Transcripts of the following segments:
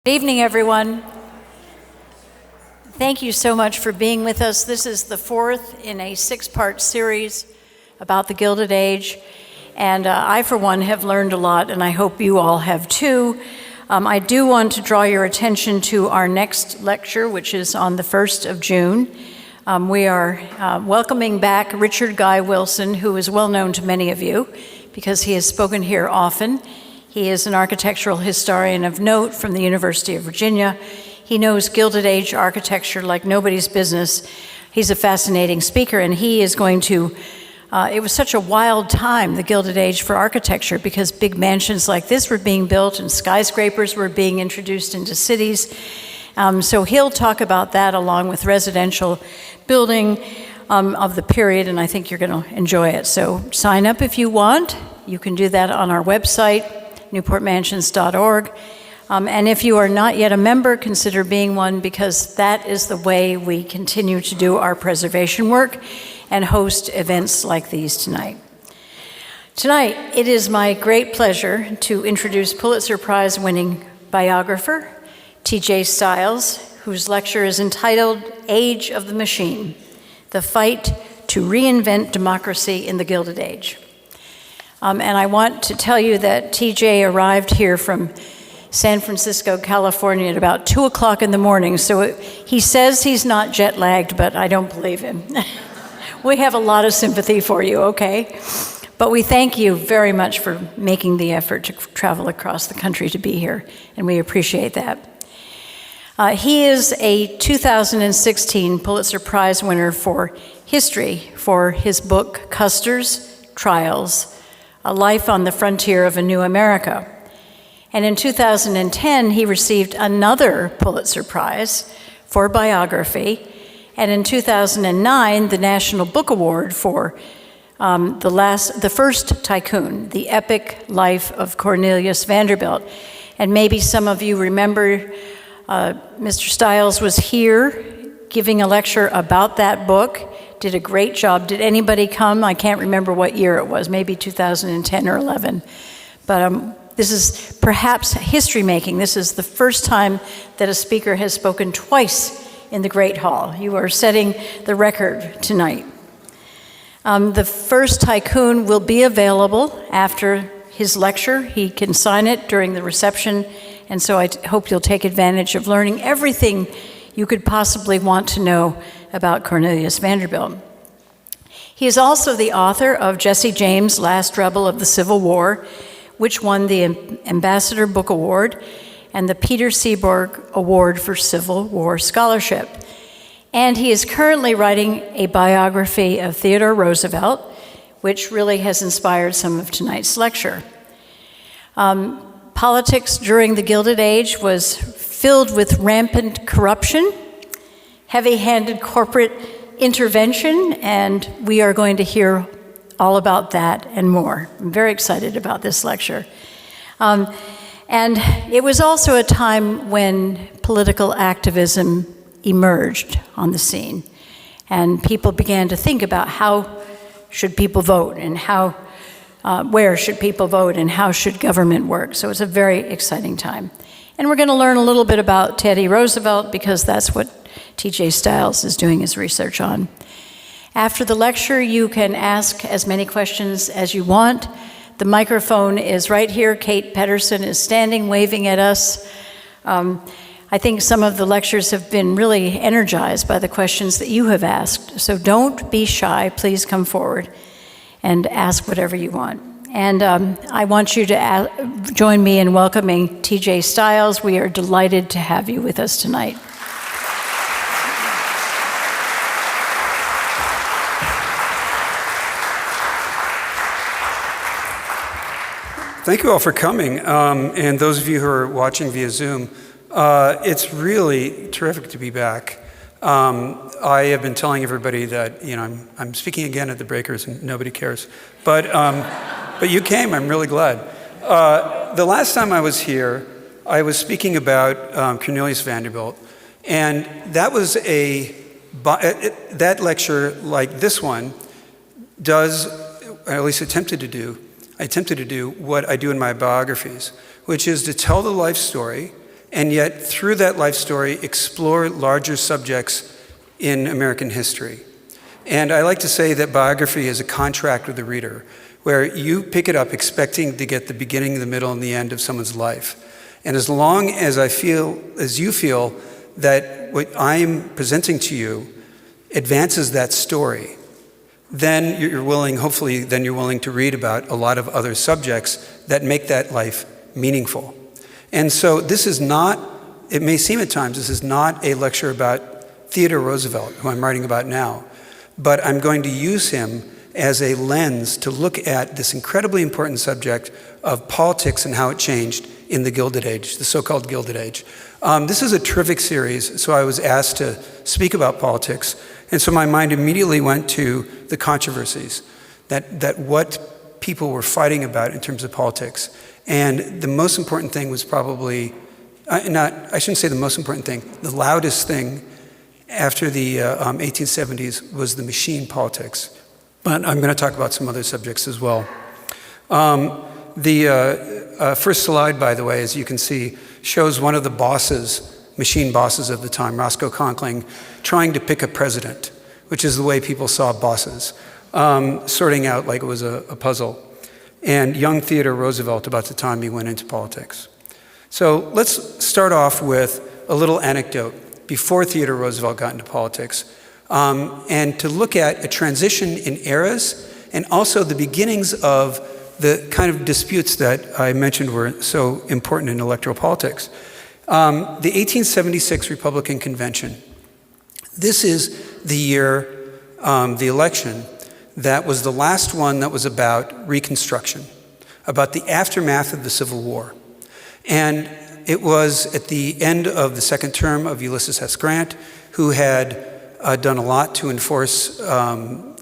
Good evening, everyone. Thank you so much for being with us. This is the fourth in a six-part series about the Gilded Age, and I, for one, have learned a lot, and I hope you all have too. I do want to draw your attention to our next lecture, which is on the 1st of June. We are welcoming back Richard Guy Wilson, who is well known to many of you because he has spoken here often. He is an architectural historian of note from the University of Virginia. He knows Gilded Age architecture like nobody's business. He's a fascinating speaker, and he is going to, it was such a wild time, the Gilded Age for architecture, because big mansions like this were being built and skyscrapers were being introduced into cities. So he'll talk about that along with residential building of the period, and I think you're going to enjoy it. So sign up if you want. You can do that on our website, newportmansions.org. And if you are not yet a member, consider being one, because that is the way we continue to do our preservation work and host events like these tonight. Tonight, it is my great pleasure to introduce Pulitzer Prize-winning biographer T.J. Stiles, whose lecture is entitled Age of the Machine: The Fight to Reinvent Democracy in the Gilded Age. And I want to tell you that TJ arrived here from San Francisco, California at about 2 o'clock in the morning. So he says he's not jet lagged, but I don't believe him. We have a lot of sympathy for you, okay? But we thank you very much for making the effort to travel across the country to be here, and we appreciate that. He is a 2016 Pulitzer Prize winner for history for his book, Custer's Trials: A Life on the Frontier of a New America. And in 2010, he received another Pulitzer Prize for biography. And in 2009, the National Book Award for the First Tycoon, the epic life of Cornelius Vanderbilt. And maybe some of you remember Mr. Stiles was here giving a lecture about that book. Did a great job. Did anybody come? I can't remember what year it was, maybe 2010 or 11. But this is perhaps history making. This is the first time that a speaker has spoken twice in the Great Hall. You are setting the record tonight. The First Tycoon will be available after his lecture. He can sign it during the reception, and so I hope you'll take advantage of learning everything you could possibly want to know about Cornelius Vanderbilt. He is also the author of Jesse James' Last Rebel of the Civil War, which won the Ambassador Book Award and the Peter Seaborg Award for Civil War Scholarship. And he is currently writing a biography of Theodore Roosevelt, which really has inspired some of tonight's lecture. Politics during the Gilded Age was filled with rampant corruption, heavy-handed corporate intervention, and we are going to hear all about that and more. I'm very excited about this lecture. And it was also a time when political activism emerged on the scene, and people began to think about how should people vote, and where should people vote, and how should government work. So it's a very exciting time. And we're going to learn a little bit about Teddy Roosevelt, because that's what T.J. Stiles is doing his research on. After the lecture, you can ask as many questions as you want. The microphone is right here. Kate Pedersen is standing, waving at us. I think some of the lectures have been really energized by the questions that you have asked. So don't be shy. Please come forward and ask whatever you want. And I want you to join me in welcoming T.J. Stiles. We are delighted to have you with us tonight. Thank you all for coming, and those of you who are watching via Zoom. It's really terrific to be back. I have been telling everybody that I'm speaking again at the Breakers, and nobody cares. But you came. I'm really glad. The last time I was here, I was speaking about Cornelius Vanderbilt, and that was that lecture, like this one, does, or at least attempted to do what I do in my biographies, which is to tell the life story and yet through that life story explore larger subjects in American history. And I like to say that biography is a contract with the reader, where you pick it up expecting to get the beginning, the middle, and the end of someone's life. And as long as you feel that what I'm presenting to you advances that story, then you're willing to read about a lot of other subjects that make that life meaningful. And so this is not, it may seem at times, this is not a lecture about Theodore Roosevelt, who I'm writing about now, but I'm going to use him as a lens to look at this incredibly important subject of politics and how it changed in the Gilded Age, the so-called Gilded Age. This is a terrific series, so I was asked to speak about politics, and so my mind immediately went to the controversies, that what people were fighting about in terms of politics. And the most important thing was probably, I shouldn't say the most important thing, the loudest thing after the 1870s was the machine politics. But I'm going to talk about some other subjects as well. The first slide, by the way, as you can see, shows one of the bosses, machine bosses of the time, Roscoe Conkling, trying to pick a president, which is the way people saw bosses, sorting out like it was a puzzle. And young Theodore Roosevelt, about the time he went into politics. So let's start off with a little anecdote before Theodore Roosevelt got into politics, and to look at a transition in eras and also the beginnings of the kind of disputes that I mentioned were so important in electoral politics. The 1876 Republican Convention. This is the year, the election, that was the last one that was about Reconstruction, about the aftermath of the Civil War. And it was at the end of the second term of Ulysses S. Grant, who had done a lot to enforce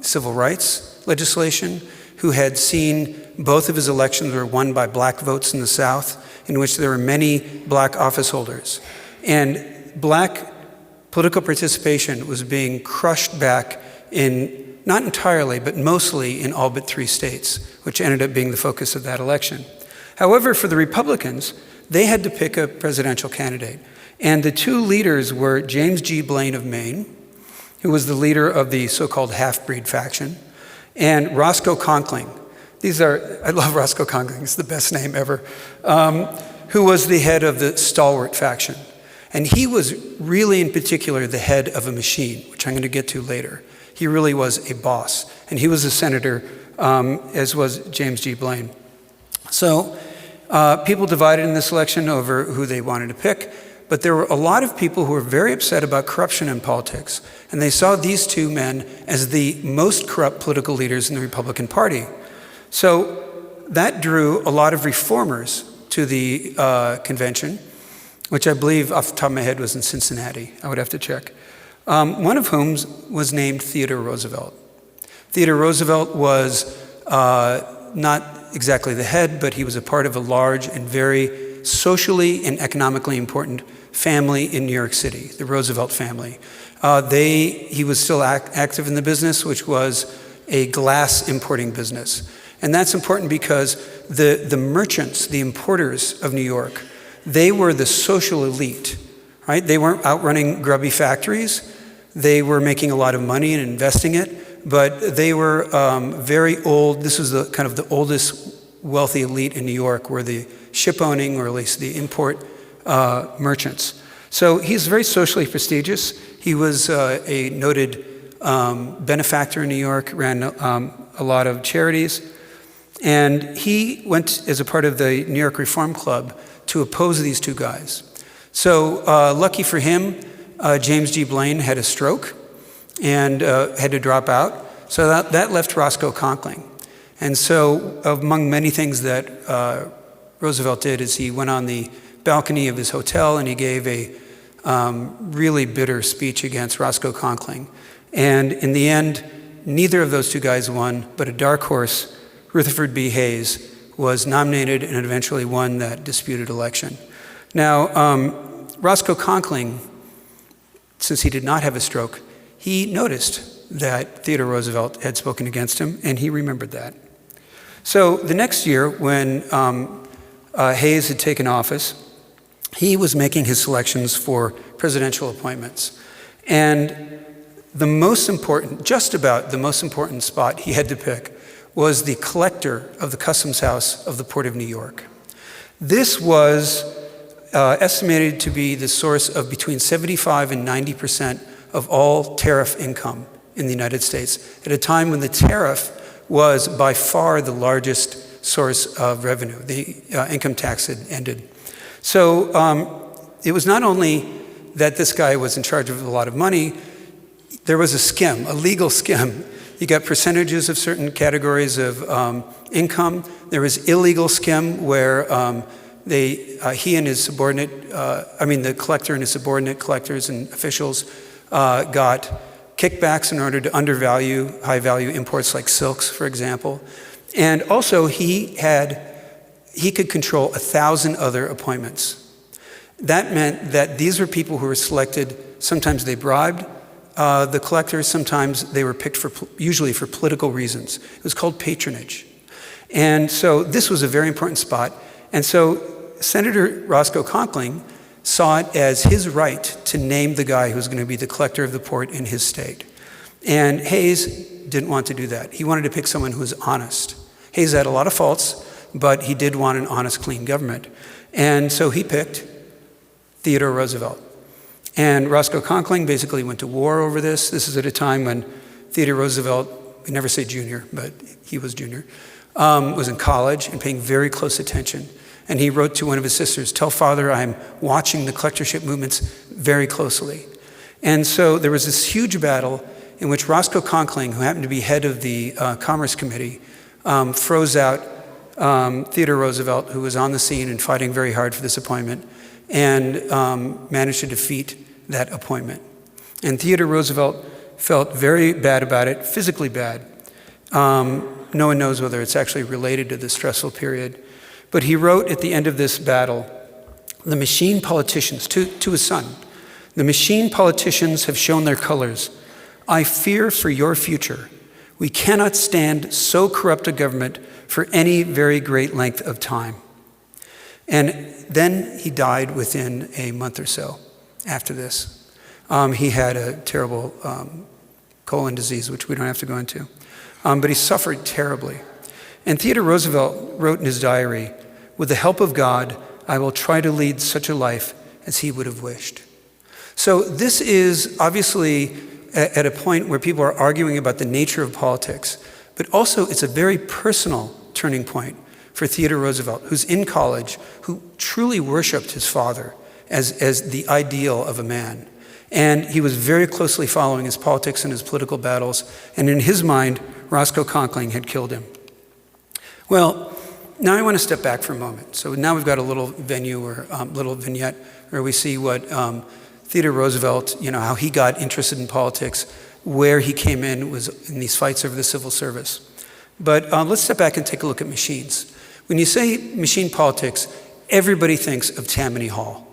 civil rights legislation, who had seen both of his elections were won by black votes in the South, in which there were many black office holders. And black political participation was being crushed back in, not entirely, but mostly in all but 3 states, which ended up being the focus of that election. However, for the Republicans, they had to pick a presidential candidate. And the 2 leaders were James G. Blaine of Maine, who was the leader of the so-called half-breed faction, and Roscoe Conkling. I love Roscoe Conkling, it's the best name ever, who was the head of the stalwart faction. And he was really, in particular, the head of a machine, which I'm going to get to later. He really was a boss, and he was a senator, as was James G. Blaine. So people divided in this election over who they wanted to pick, but there were a lot of people who were very upset about corruption in politics, and they saw these 2 men as the most corrupt political leaders in the Republican Party. So that drew a lot of reformers to the convention, which I believe off the top of my head was in Cincinnati. I would have to check. One of whom was named Theodore Roosevelt. Theodore Roosevelt was not exactly the head, but he was a part of a large and very socially and economically important family in New York City, the Roosevelt family. He was still active in the business, which was a glass importing business. And that's important because the merchants, the importers of New York, they were the social elite, right? They weren't out running grubby factories. They were making a lot of money and investing it, but they were very old. This was the kind of the oldest wealthy elite in New York, were the ship owning, or at least the import merchants. So he's very socially prestigious. He was a noted benefactor in New York, ran a lot of charities. And he went as a part of the New York Reform Club to oppose these 2 guys. So lucky for him, James G. Blaine had a stroke and had to drop out. So that left Roscoe Conkling. And so among many things that Roosevelt did is he went on the balcony of his hotel and he gave a really bitter speech against Roscoe Conkling. And in the end, neither of those 2 guys won, but a dark horse, Rutherford B. Hayes, was nominated and eventually won that disputed election. Now, Roscoe Conkling, since he did not have a stroke, he noticed that Theodore Roosevelt had spoken against him, and he remembered that. So the next year, when Hayes had taken office, he was making his selections for presidential appointments. And the most important, just about the most important spot he had to pick was the collector of the Customs House of the Port of New York. This was estimated to be the source of between 75 and 90% of all tariff income in the United States, at a time when the tariff was by far the largest source of revenue. The income tax had ended. So it was not only that this guy was in charge of a lot of money, there was a skim, a legal skim. You got percentages of certain categories of income. There was illegal skim where he and his subordinate, the collector and his subordinate collectors and officials got kickbacks in order to undervalue high-value imports like silks, for example. And also he could control 1,000 other appointments. That meant that these were people who were selected. Sometimes they bribed the collectors, sometimes they were picked usually for political reasons. It was called patronage. And so this was a very important spot. And so Senator Roscoe Conkling saw it as his right to name the guy who was going to be the collector of the port in his state. And Hayes didn't want to do that. He wanted to pick someone who was honest. Hayes had a lot of faults, but he did want an honest, clean government. And so he picked Theodore Roosevelt. And Roscoe Conkling basically went to war over this. This is at a time when Theodore Roosevelt, we never say junior, but he was junior, was in college and paying very close attention. And he wrote to one of his sisters, "Tell father I'm watching the collectorship movements very closely." And so there was this huge battle in which Roscoe Conkling, who happened to be head of the Commerce Committee, froze out Theodore Roosevelt, who was on the scene and fighting very hard for this appointment, and managed to defeat that appointment. And Theodore Roosevelt felt very bad about it, physically bad. No one knows whether it's actually related to this stressful period. But he wrote at the end of this battle, "The machine politicians," to his son, "the machine politicians have shown their colors. I fear for your future. We cannot stand so corrupt a government for any very great length of time." And then he died within a month or so after this. He had a terrible colon disease, which we don't have to go into. But he suffered terribly. And Theodore Roosevelt wrote in his diary, "With the help of God, I will try to lead such a life as he would have wished." So this is obviously at a point where people are arguing about the nature of politics, but also it's a very personal turning point for Theodore Roosevelt, who's in college, who truly worshiped his father as the ideal of a man. And he was very closely following his politics and his political battles, and in his mind, Roscoe Conkling had killed him. Well, now I want to step back for a moment. So now we've got a little venue or little vignette where we see what Theodore Roosevelt, how he got interested in politics, where he came in was in these fights over the civil service. But let's step back and take a look at machines. When you say machine politics, everybody thinks of Tammany Hall,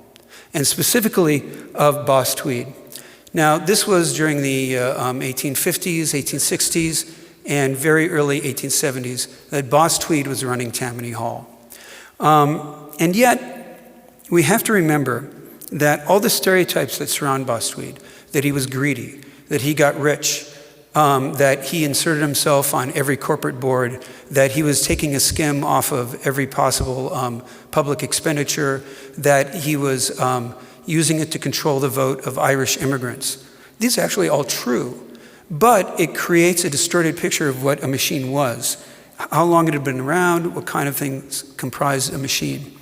and specifically of Boss Tweed. Now, this was during the 1850s, 1860s, and very early 1870s that Boss Tweed was running Tammany Hall. And yet, we have to remember that all the stereotypes that surround Boss Tweed, that he was greedy, that he got rich, that he inserted himself on every corporate board, that he was taking a skim off of every possible public expenditure, that he was using it to control the vote of Irish immigrants. These are actually all true, but it creates a distorted picture of what a machine was, how long it had been around, what kind of things comprised a machine.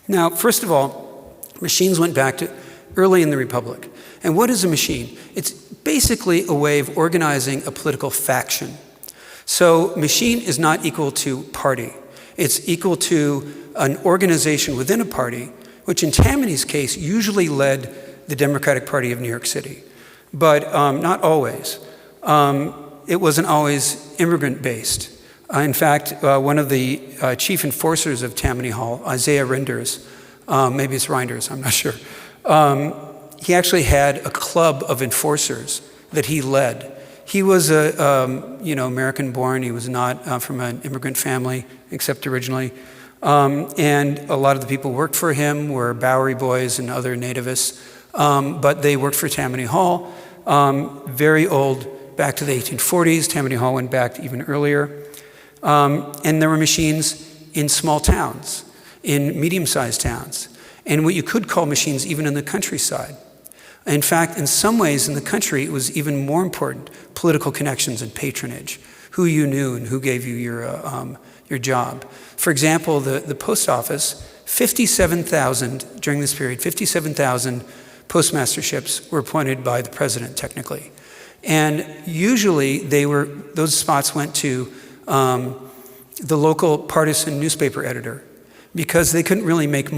Now, first of all, machines went back to early in the Republic. And what is a machine? It's basically a way of organizing a political faction. So machine is not equal to party. It's equal to an organization within a party, which in Tammany's case usually led the Democratic Party of New York City, but not always. It wasn't always immigrant-based. In fact, one of the chief enforcers of Tammany Hall, Isaiah Renders, maybe it's Reinders, I'm not sure, he actually had a club of enforcers that he led. He was American-born. He was not from an immigrant family, except originally. And a lot of the people who worked for him were Bowery Boys and other nativists, but they worked for Tammany Hall, very old, back to the 1840s. Tammany Hall went back even earlier. And there were machines in small towns, in medium-sized towns, and what you could call machines even in the countryside. In fact, in some ways in the country, it was even more important, political connections and patronage, who you knew and who gave you your job. For example, the post office, 57,000, during this period, 57,000 postmasterships were appointed by the president, technically. And usually those spots went to the local partisan newspaper editor, because they couldn't really make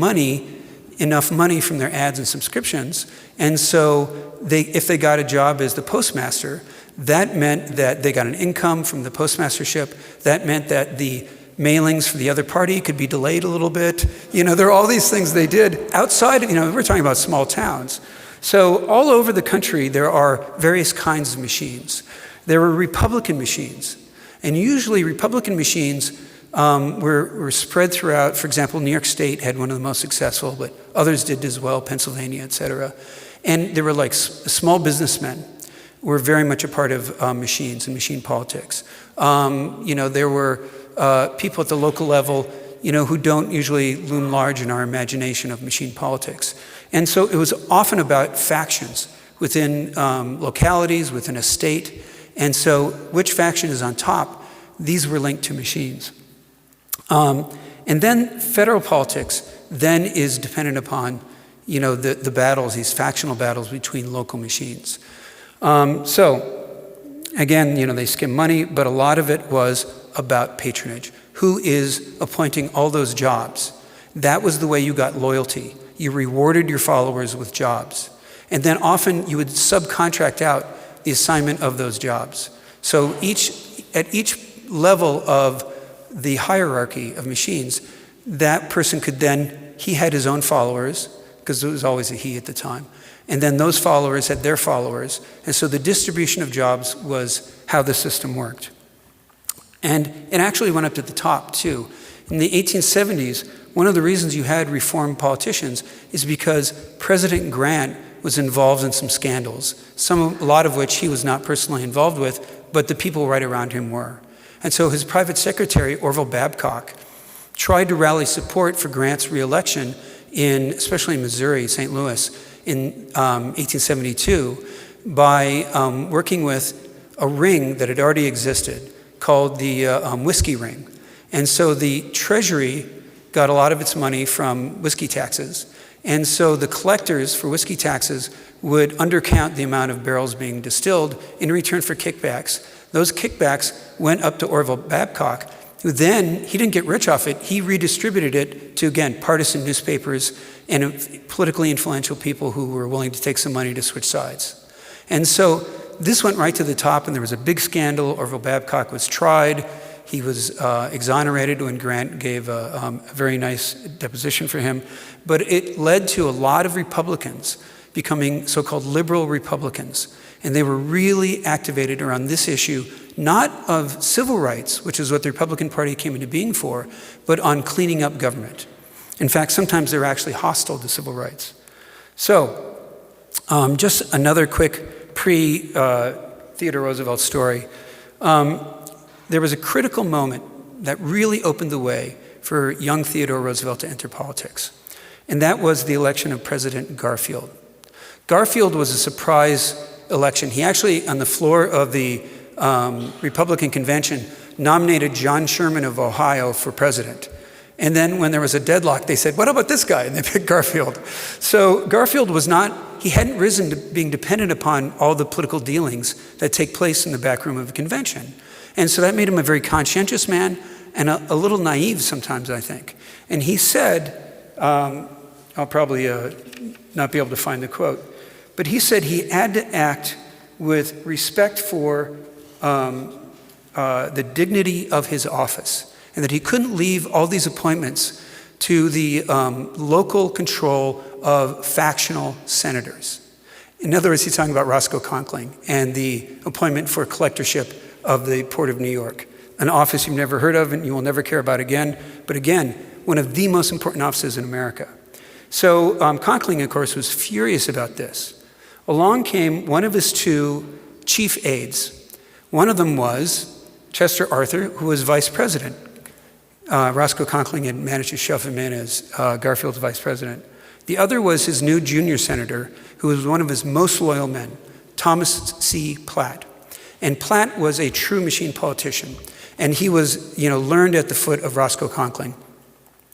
enough money from their ads and subscriptions. And so if they got a job as the postmaster, that meant that they got an income from the postmastership. That meant that the mailings for the other party could be delayed a little bit. There are all these things they did outside, we're talking about small towns. So all over the country, there are various kinds of machines. There were Republican machines. And usually Republican machines were spread throughout. For example, New York State had one of the most successful, but others did as well, Pennsylvania, et cetera. And there were small businessmen were very much a part of machines and machine politics. There were people at the local level, who don't usually loom large in our imagination of machine politics. And so it was often about factions within localities, within a state. And so which faction is on top, these were linked to machines. And then federal politics then is dependent upon, the battles, these factional battles between local machines. So again, they skim money, but a lot of it was about patronage. Who is appointing all those jobs? That was the way you got loyalty. You rewarded your followers with jobs. And then often you would subcontract out the assignment of those jobs. So at each level of the hierarchy of machines, that person he had his own followers, because it was always a he at the time, and then those followers had their followers, and so the distribution of jobs was how the system worked. And it actually went up to the top too. In the 1870s, one of the reasons you had reform politicians is because President Grant was involved in some scandals, a lot of which he was not personally involved with, but the people right around him were. And so his private secretary, Orville Babcock, tried to rally support for Grant's reelection especially in Missouri, St. Louis, in 1872, by working with a ring that had already existed called the whiskey ring. And so the Treasury got a lot of its money from whiskey taxes. And so the collectors for whiskey taxes would undercount the amount of barrels being distilled in return for kickbacks. Those kickbacks went up to Orville Babcock, who then, he didn't get rich off it, he redistributed it to, again, partisan newspapers and politically influential people who were willing to take some money to switch sides. And so this went right to the top, and there was a big scandal. Orville Babcock was tried. He was exonerated when Grant gave a very nice deposition for him. But it led to a lot of Republicans becoming so-called liberal Republicans. And they were really activated around this issue, not of civil rights, which is what the Republican Party came into being for, but on cleaning up government. In fact, sometimes they were actually hostile to civil rights. So, just another quick pre-Theodore Roosevelt story. There was a critical moment that really opened the way for young Theodore Roosevelt to enter politics. And that was the election of President Garfield. Garfield was a surprise election. He actually, on the floor of the Republican convention, nominated John Sherman of Ohio for president. And then when there was a deadlock, they said, what about this guy? And they picked Garfield. So Garfield he hadn't risen to being dependent upon all the political dealings that take place in the back room of a convention. And so that made him a very conscientious man and a little naive sometimes, I think. And he said, I'll probably not be able to find the quote, but he said he had to act with respect for the dignity of his office, and that he couldn't leave all these appointments to the local control of factional senators. In other words, he's talking about Roscoe Conkling and the appointment for collectorship of the Port of New York, an office you've never heard of and you will never care about again. But again, one of the most important offices in America. So Conkling, of course, was furious about this. Along came one of his two chief aides. One of them was Chester Arthur, who was vice president. Roscoe Conkling had managed to shove him in as Garfield's vice president. The other was his new junior senator, who was one of his most loyal men, Thomas C. Platt. And Platt was a true machine politician. And he was, learned at the foot of Roscoe Conkling.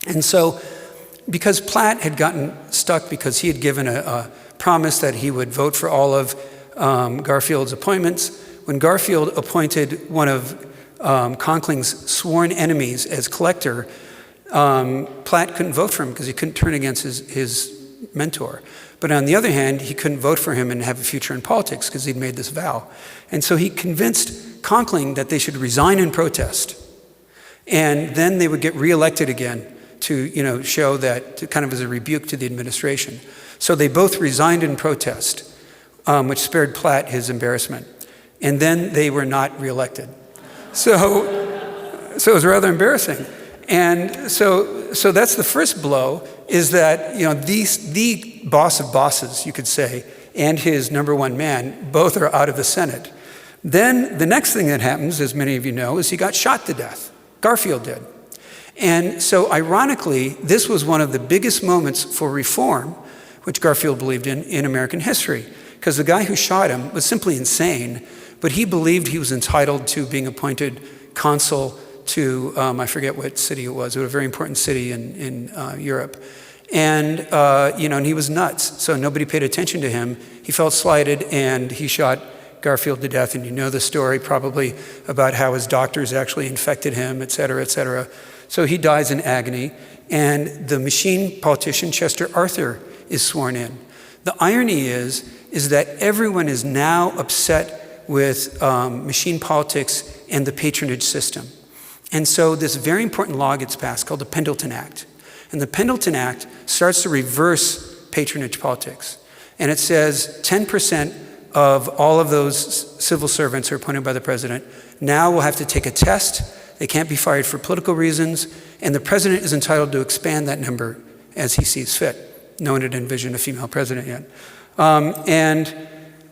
And so, because Platt had gotten stuck because he had given a promise that he would vote for all of Garfield's appointments, when Garfield appointed one of Conkling's sworn enemies as collector, Platt couldn't vote for him because he couldn't turn against his mentor. But on the other hand, he couldn't vote for him and have a future in politics because he'd made this vow. And so he convinced Conkling that they should resign in protest. And then they would get reelected again to, show that, kind of as a rebuke to the administration. So they both resigned in protest, which spared Platt his embarrassment. And then they were not reelected. So it was rather embarrassing. And so that's the first blow, is that, the boss of bosses, you could say, and his number one man, both are out of the Senate. Then the next thing that happens, as many of you know, is he got shot to death. Garfield did. And so ironically, this was one of the biggest moments for reform, which Garfield believed in American history, because the guy who shot him was simply insane, but he believed he was entitled to being appointed consul to, I forget what city it was a very important city in Europe. And, and he was nuts, so nobody paid attention to him. He felt slighted, and he shot Garfield to death, and you know the story probably about how his doctors actually infected him, et cetera, et cetera. So he dies in agony, and the machine politician Chester Arthur is sworn in. The irony is that everyone is now upset with machine politics and the patronage system. And so this very important law gets passed called the Pendleton Act. And the Pendleton Act starts to reverse patronage politics. And it says 10% of all of those civil servants who are appointed by the president now will have to take a test. They can't be fired for political reasons. And the president is entitled to expand that number as he sees fit. No one had envisioned a female president yet.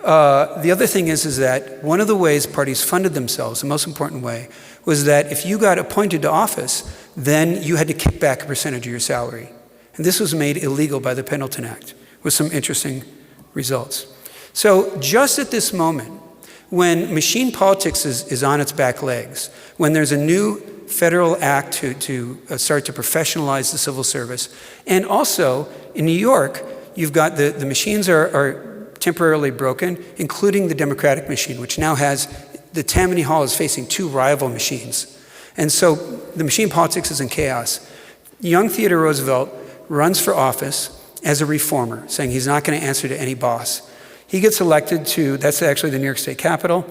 The other thing is that one of the ways parties funded themselves, the most important way, was that if you got appointed to office, then you had to kick back a percentage of your salary. And this was made illegal by the Pendleton Act, with some interesting results. So just at this moment, when machine politics is on its back legs, when there's a new federal act to start to professionalize the civil service, and also in New York, you've got the machines are temporarily broken, including the Democratic machine, which now has, the Tammany Hall is facing two rival machines. And so the machine politics is in chaos. Young Theodore Roosevelt runs for office as a reformer, saying he's not going to answer to any boss. He gets elected to, that's actually the New York State Capitol.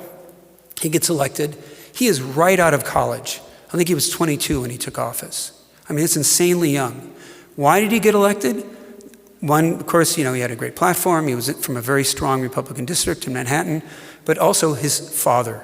He gets elected. He is right out of college. I think he was 22 when he took office. I mean, it's insanely young. Why did he get elected? One, of course, he had a great platform. He was from a very strong Republican district in Manhattan, but also his father.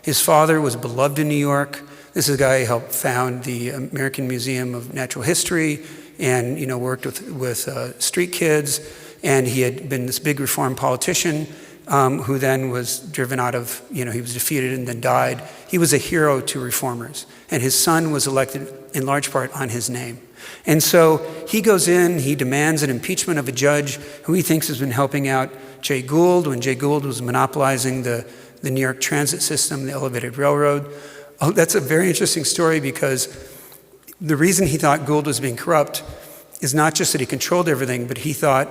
His father was beloved in New York. This is a guy who helped found the American Museum of Natural History and, worked with street kids. And he had been this big reform politician who then was driven out of, he was defeated and then died. He was a hero to reformers. And his son was elected in large part on his name. And so he goes in, he demands an impeachment of a judge who he thinks has been helping out Jay Gould when Jay Gould was monopolizing the New York transit system, the elevated railroad. Oh, that's a very interesting story because the reason he thought Gould was being corrupt is not just that he controlled everything, but he thought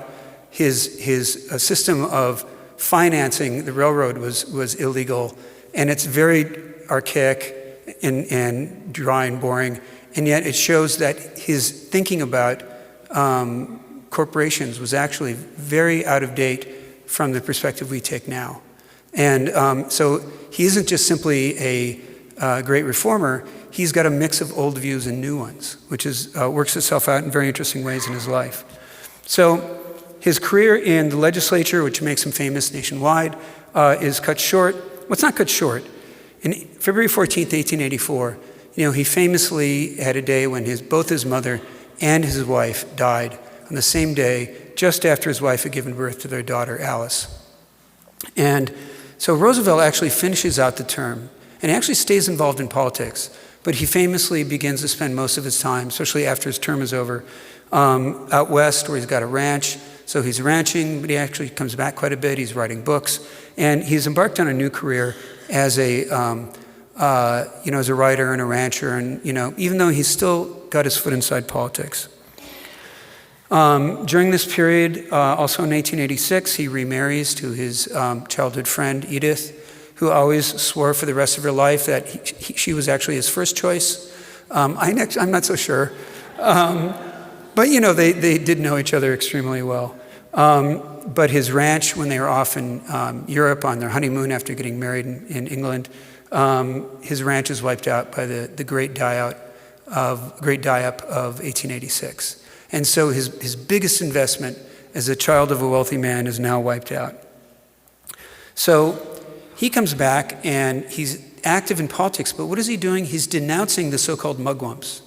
his system of financing the railroad was illegal, and it's very archaic and dry and boring, and yet it shows that his thinking about corporations was actually very out of date from the perspective we take now. And so he isn't just simply a great reformer, he's got a mix of old views and new ones, which works itself out in very interesting ways in his life. So his career in the legislature, which makes him famous nationwide, is cut short. Well, it's not cut short. In February 14th, 1884, he famously had a day when both his mother and his wife died on the same day, just after his wife had given birth to their daughter, Alice. And so Roosevelt actually finishes out the term, and he actually stays involved in politics, but he famously begins to spend most of his time, especially after his term is over, out west where he's got a ranch. So he's ranching, but he actually comes back quite a bit. He's writing books, and he's embarked on a new career as as a writer and a rancher, and even though he's still got his foot inside politics. During this period, also in 1886, he remarries to his childhood friend Edith, who always swore for the rest of her life that she was actually his first choice. I'm not so sure. But they did know each other extremely well. But his ranch, when they were off in Europe on their honeymoon after getting married in England, his ranch is wiped out by the great die-up of 1886. And so his biggest investment as a child of a wealthy man is now wiped out. So he comes back and he's active in politics, but what is he doing? He's denouncing the so-called mugwumps.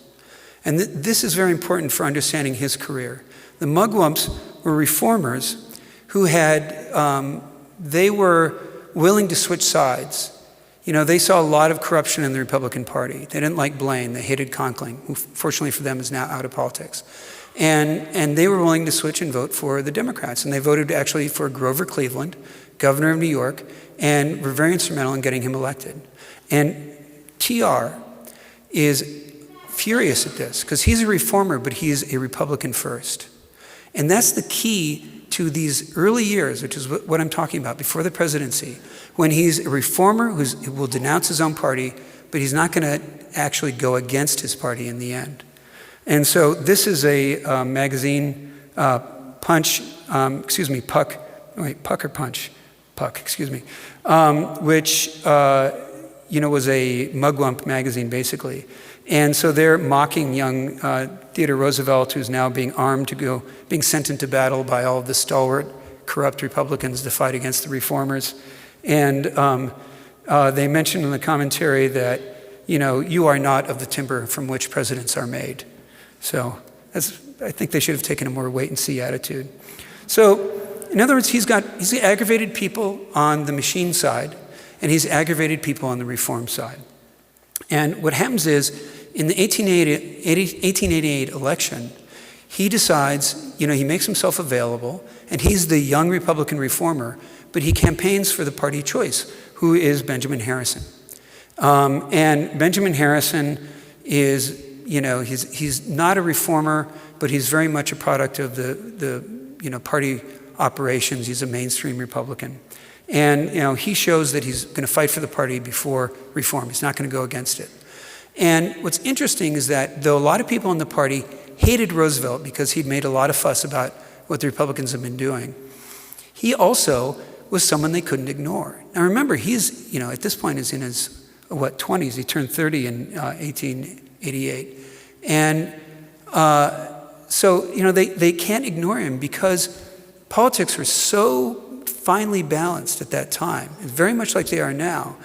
And this is very important for understanding his career. The mugwumps were reformers who they were willing to switch sides. They saw a lot of corruption in the Republican Party. They didn't like Blaine. They hated Conkling, who fortunately for them is now out of politics. And they were willing to switch and vote for the Democrats. And they voted actually for Grover Cleveland, governor of New York, and were very instrumental in getting him elected. And TR is furious at this because he's a reformer, but he is a Republican first. And that's the key to these early years, which is what I'm talking about, before the presidency, when he's a reformer who will denounce his own party, but he's not going to actually go against his party in the end. And so this is a magazine, Puck, which, was a mugwump magazine, basically. And so they're mocking young Theodore Roosevelt, who's now being armed being sent into battle by all of the stalwart, corrupt Republicans to fight against the reformers. And they mention in the commentary that, you are not of the timber from which presidents are made. So I think they should have taken a more wait-and-see attitude. So, in other words, he's aggravated people on the machine side, and he's aggravated people on the reform side. And what happens is, in the 1888 election, he decides, he makes himself available, and he's the young Republican reformer, but he campaigns for the party choice, who is Benjamin Harrison. And Benjamin Harrison is, he's not a reformer, but he's very much a product of the party operations. He's a mainstream Republican. And, he shows that he's going to fight for the party before reform. He's not going to go against it. And what's interesting is that though a lot of people in the party hated Roosevelt because he'd made a lot of fuss about what the Republicans have been doing, he also was someone they couldn't ignore. Now remember, he's, at this point is in his, 20s. He turned 30 in 1888. And so, they can't ignore him because politics were so finely balanced at that time, very much like they are now.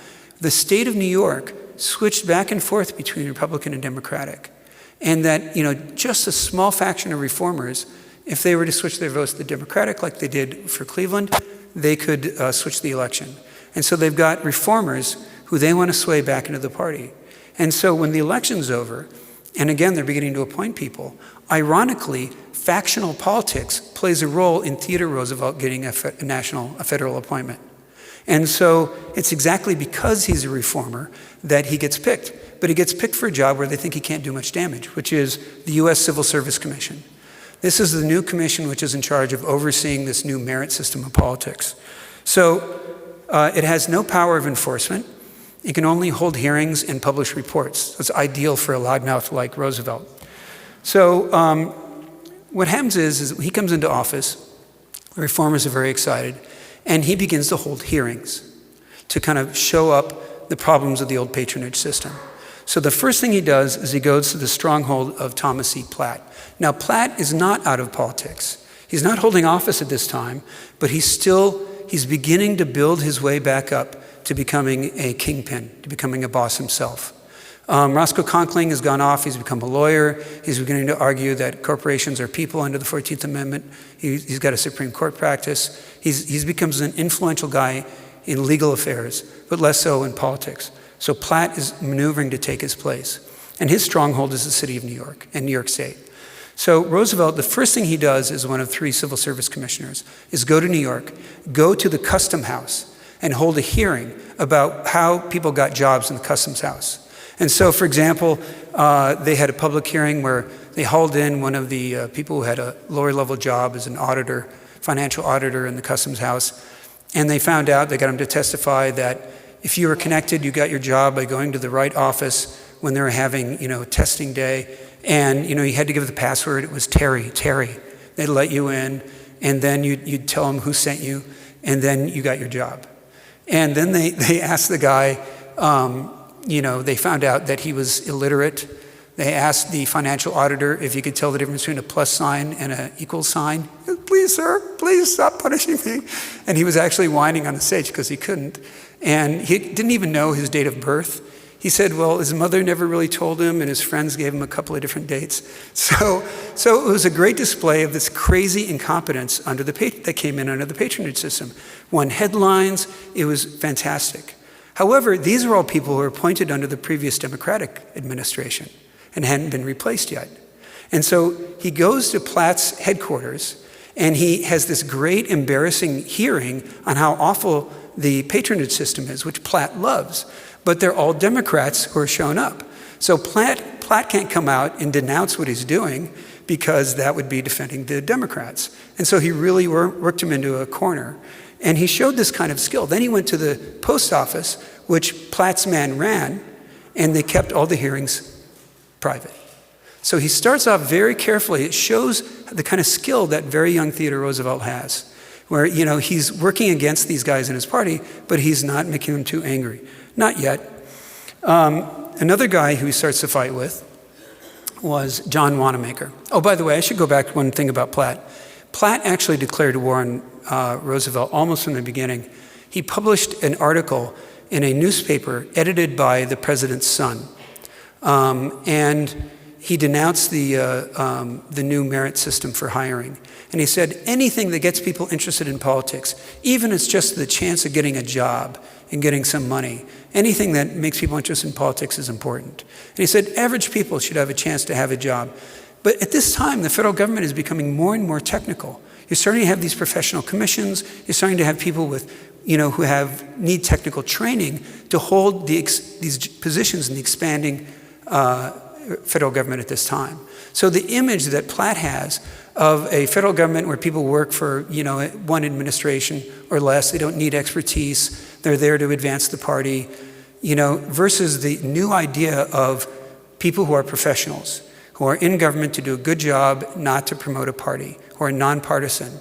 The state of New York switched back and forth between Republican and Democratic. And that, just a small faction of reformers, if they were to switch their votes to the Democratic like they did for Cleveland, they could switch the election. And so they've got reformers who they want to sway back into the party. And so when the election's over, and again, they're beginning to appoint people, ironically, factional politics plays a role in Theodore Roosevelt getting a federal appointment. And so it's exactly because he's a reformer that he gets picked. But he gets picked for a job where they think he can't do much damage, which is the U.S. Civil Service Commission. This is the new commission which is in charge of overseeing this new merit system of politics. So it has no power of enforcement. It can only hold hearings and publish reports. It's ideal for a loudmouth like Roosevelt. So what happens is he comes into office, the reformers are very excited, and he begins to hold hearings to kind of show up the problems of the old patronage system. So the first thing he does is he goes to the stronghold of Thomas E. Platt. Now, Platt is not out of politics. He's not holding office at this time, but he's beginning to build his way back up to becoming a kingpin, to becoming a boss himself. Roscoe Conkling has gone off. He's become a lawyer. He's beginning to argue that corporations are people under the 14th Amendment. He's got a Supreme Court practice. He's becomes an influential guy in legal affairs, but less so in politics. So Platt is maneuvering to take his place. And his stronghold is the city of New York and New York State. So Roosevelt, the first thing he does as one of 3 civil service commissioners is go to New York, go to the Custom House, and hold a hearing about how people got jobs in the Customs House. And so, for example, they had a public hearing where they hauled in one of the people who had a lower level job as an auditor, financial auditor in the Customs House. And they found out, they got him to testify that if you were connected, you got your job by going to the right office when they were having, testing day. And, you had to give the password. It was Terry. They'd let you in, and then you'd tell them who sent you, and then you got your job. And then they asked the guy, they found out that he was illiterate. They asked the financial auditor if he could tell the difference between a plus sign and an equal sign. Please, sir, please stop punishing me. And he was actually whining on the stage because he couldn't. And he didn't even know his date of birth. He said, well, his mother never really told him, and his friends gave him a couple of different dates. So it was a great display of this crazy incompetence that came in under the patronage system. Won headlines. It was fantastic. However, these are all people who were appointed under the previous Democratic administration and hadn't been replaced yet. And so he goes to Platt's headquarters, and he has this great embarrassing hearing on how awful the patronage system is, which Platt loves. But they're all Democrats who are shown up. So Platt can't come out and denounce what he's doing because that would be defending the Democrats. And so he really worked him into a corner. And he showed this kind of skill. Then he went to the post office, which Platt's man ran, and they kept all the hearings private. So he starts off very carefully. It shows the kind of skill that very young Theodore Roosevelt has, where he's working against these guys in his party, but he's not making them too angry. Not yet. Another guy who he starts to fight with was John Wanamaker. Oh, by the way, I should go back to one thing about Platt. Platt actually declared war on Roosevelt almost from the beginning. He published an article in a newspaper edited by the president's son. And he denounced the new merit system for hiring. And he said, anything that gets people interested in politics, even if it's just the chance of getting a job and getting some money, anything that makes people interested in politics is important. And he said, average people should have a chance to have a job. But at this time, the federal government is becoming more and more technical. You're starting to have these professional commissions. You're starting to have people with, who need technical training to hold these positions in the expanding federal government at this time. So the image that Platt has of a federal government where people work for, one administration or less, they don't need expertise, they're there to advance the party, versus the new idea of people who are professionals, who are in government to do a good job, not to promote a party, who are nonpartisan.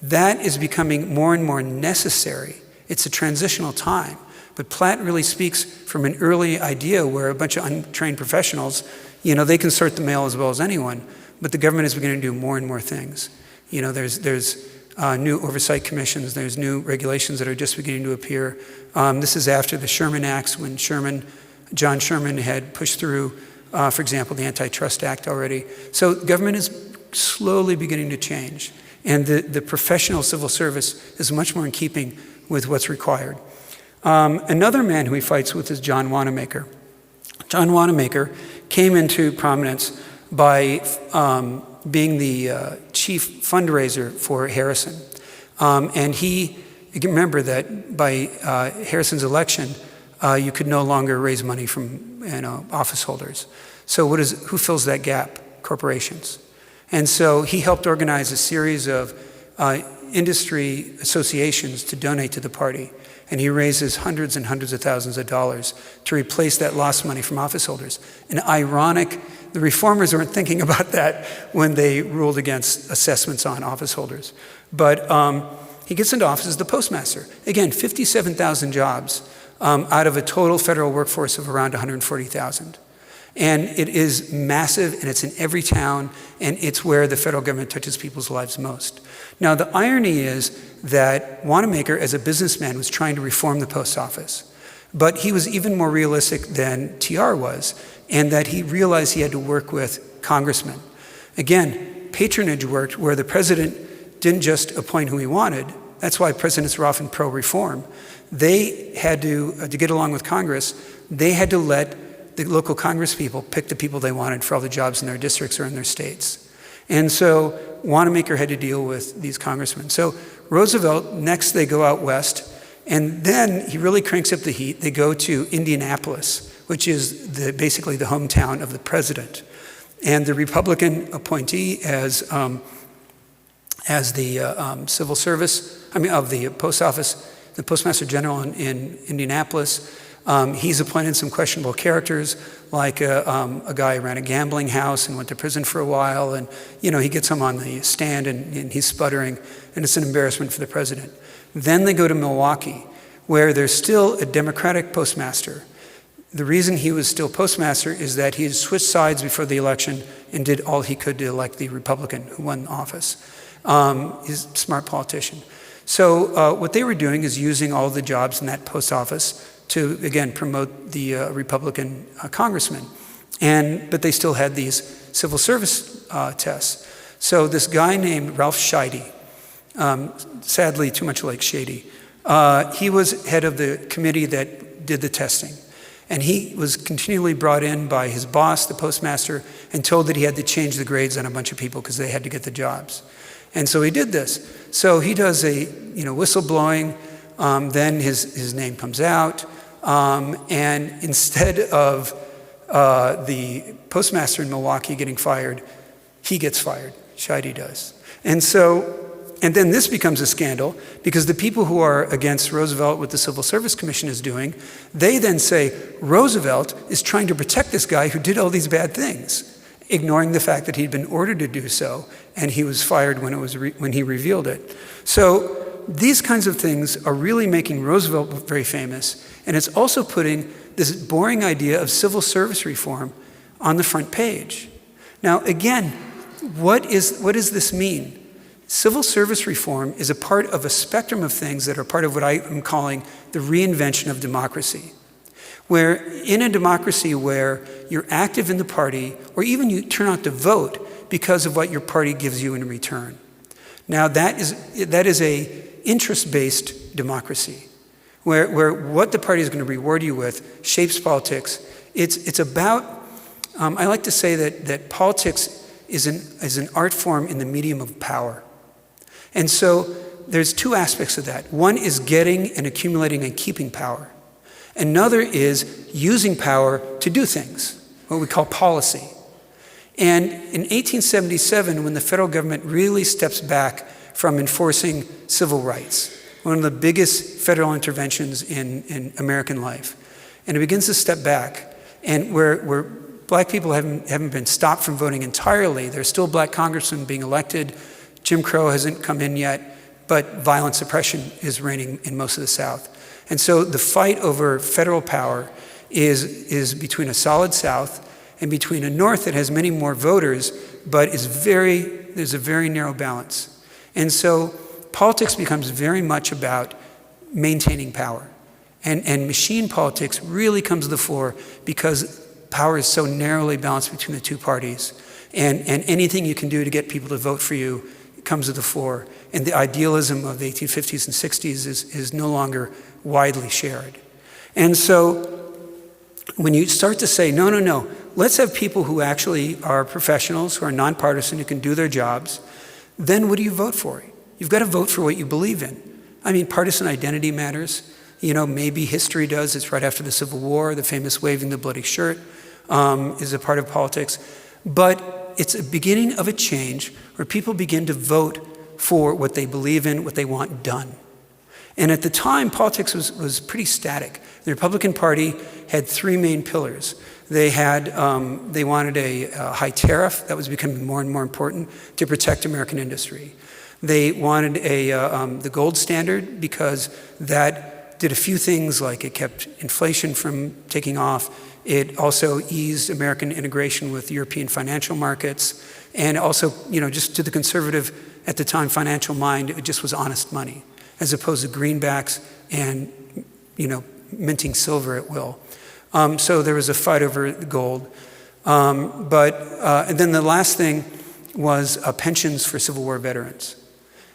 That is becoming more and more necessary. It's a transitional time. But Platt really speaks from an early idea where a bunch of untrained professionals, they can sort the mail as well as anyone, but the government is beginning to do more and more things. There's new oversight commissions, there's new regulations that are just beginning to appear. This is after the Sherman Acts, when John Sherman had pushed through, for example, the Antitrust Act already. So government is slowly beginning to change. And the professional civil service is much more in keeping with what's required. Another man who he fights with is John Wanamaker. John Wanamaker came into prominence by being the chief fundraiser for Harrison. And you can remember that by Harrison's election, you could no longer raise money from office holders. So who fills that gap? Corporations. And so he helped organize a series of industry associations to donate to the party. And he raises hundreds and hundreds of thousands of dollars to replace that lost money from office holders. And ironic, the reformers weren't thinking about that when they ruled against assessments on office holders. But he gets into office as the postmaster. Again, 57,000 jobs out of a total federal workforce of around 140,000. And it is massive, and it's in every town, and it's where the federal government touches people's lives most. Now, the irony is that Wanamaker, as a businessman, was trying to reform the post office. But he was even more realistic than TR was, and that he realized he had to work with congressmen. Again, patronage worked where the president didn't just appoint who he wanted. That's why presidents were often pro-reform. They had to get along with Congress, they had to let the local Congress people pick the people they wanted for all the jobs in their districts or in their states. And so Wanamaker had to deal with these congressmen. So Roosevelt, next they go out west, and then he really cranks up the heat. They go to Indianapolis, which is basically the hometown of the president. And the Republican appointee as the civil service, of the post office, the postmaster general in Indianapolis, he's appointed some questionable characters, like a guy who ran a gambling house and went to prison for a while, and he gets him on the stand and he's sputtering, and it's an embarrassment for the president. Then they go to Milwaukee, where there's still a Democratic postmaster. The reason he was still postmaster is that he had switched sides before the election and did all he could to elect the Republican who won office. He's a smart politician. So what they were doing is using all the jobs in that post office to, again, promote the Republican congressman. But they still had these civil service tests. So this guy named Ralph Scheide, sadly too much like Shady, he was head of the committee that did the testing. And he was continually brought in by his boss, the postmaster, and told that he had to change the grades on a bunch of people because they had to get the jobs. And so he did this. So he does a whistleblowing, then his name comes out, and instead of the postmaster in Milwaukee getting fired, he gets fired. Scheide does. And then this becomes a scandal because the people who are against Roosevelt, what the Civil Service Commission is doing, they then say Roosevelt is trying to protect this guy who did all these bad things, ignoring the fact that he'd been ordered to do so, and he was fired when he revealed it. So these kinds of things are really making Roosevelt very famous, and it's also putting this boring idea of civil service reform on the front page. Now, again, what does this mean? Civil service reform is a part of a spectrum of things that are part of what I am calling the reinvention of democracy. Where in a democracy where you're active in the party, or even you turn out to vote because of what your party gives you in return. Now that is a interest-based democracy, where what the party is going to reward you with shapes politics. It's about, I like to say that politics is an art form in the medium of power. And so there's two aspects of that. One is getting and accumulating and keeping power. Another is using power to do things, what we call policy. And in 1877, when the federal government really steps back from enforcing civil rights, one of the biggest federal interventions in American life, and it begins to step back, and where black people haven't been stopped from voting entirely, there's still black congressmen being elected. Jim Crow hasn't come in yet, but violent suppression is reigning in most of the South. And so the fight over federal power is between a solid South and between a North that has many more voters, but there's a very narrow balance. And so politics becomes very much about maintaining power. And machine politics really comes to the fore because power is so narrowly balanced between the two parties. And anything you can do to get people to vote for you comes to the fore. And the idealism of the 1850s and 60s is no longer widely shared. And so when you start to say, no, let's have people who actually are professionals, who are nonpartisan, who can do their jobs, then what do you vote for? You've got to vote for what you believe in. I mean, partisan identity matters. Maybe history does. It's right after the Civil War. The famous waving the bloody shirt is a part of politics. But it's a beginning of a change where people begin to vote for what they believe in, what they want done. And at the time, politics was pretty static. The Republican Party had three main pillars. They wanted a high tariff that was becoming more and more important to protect American industry. They wanted the gold standard because that did a few things, like it kept inflation from taking off. It also eased American integration with European financial markets. And also, just to the conservative at the time financial mind, it just was honest money, as opposed to greenbacks and, minting silver at will. So there was a fight over gold. And then the last thing was pensions for Civil War veterans.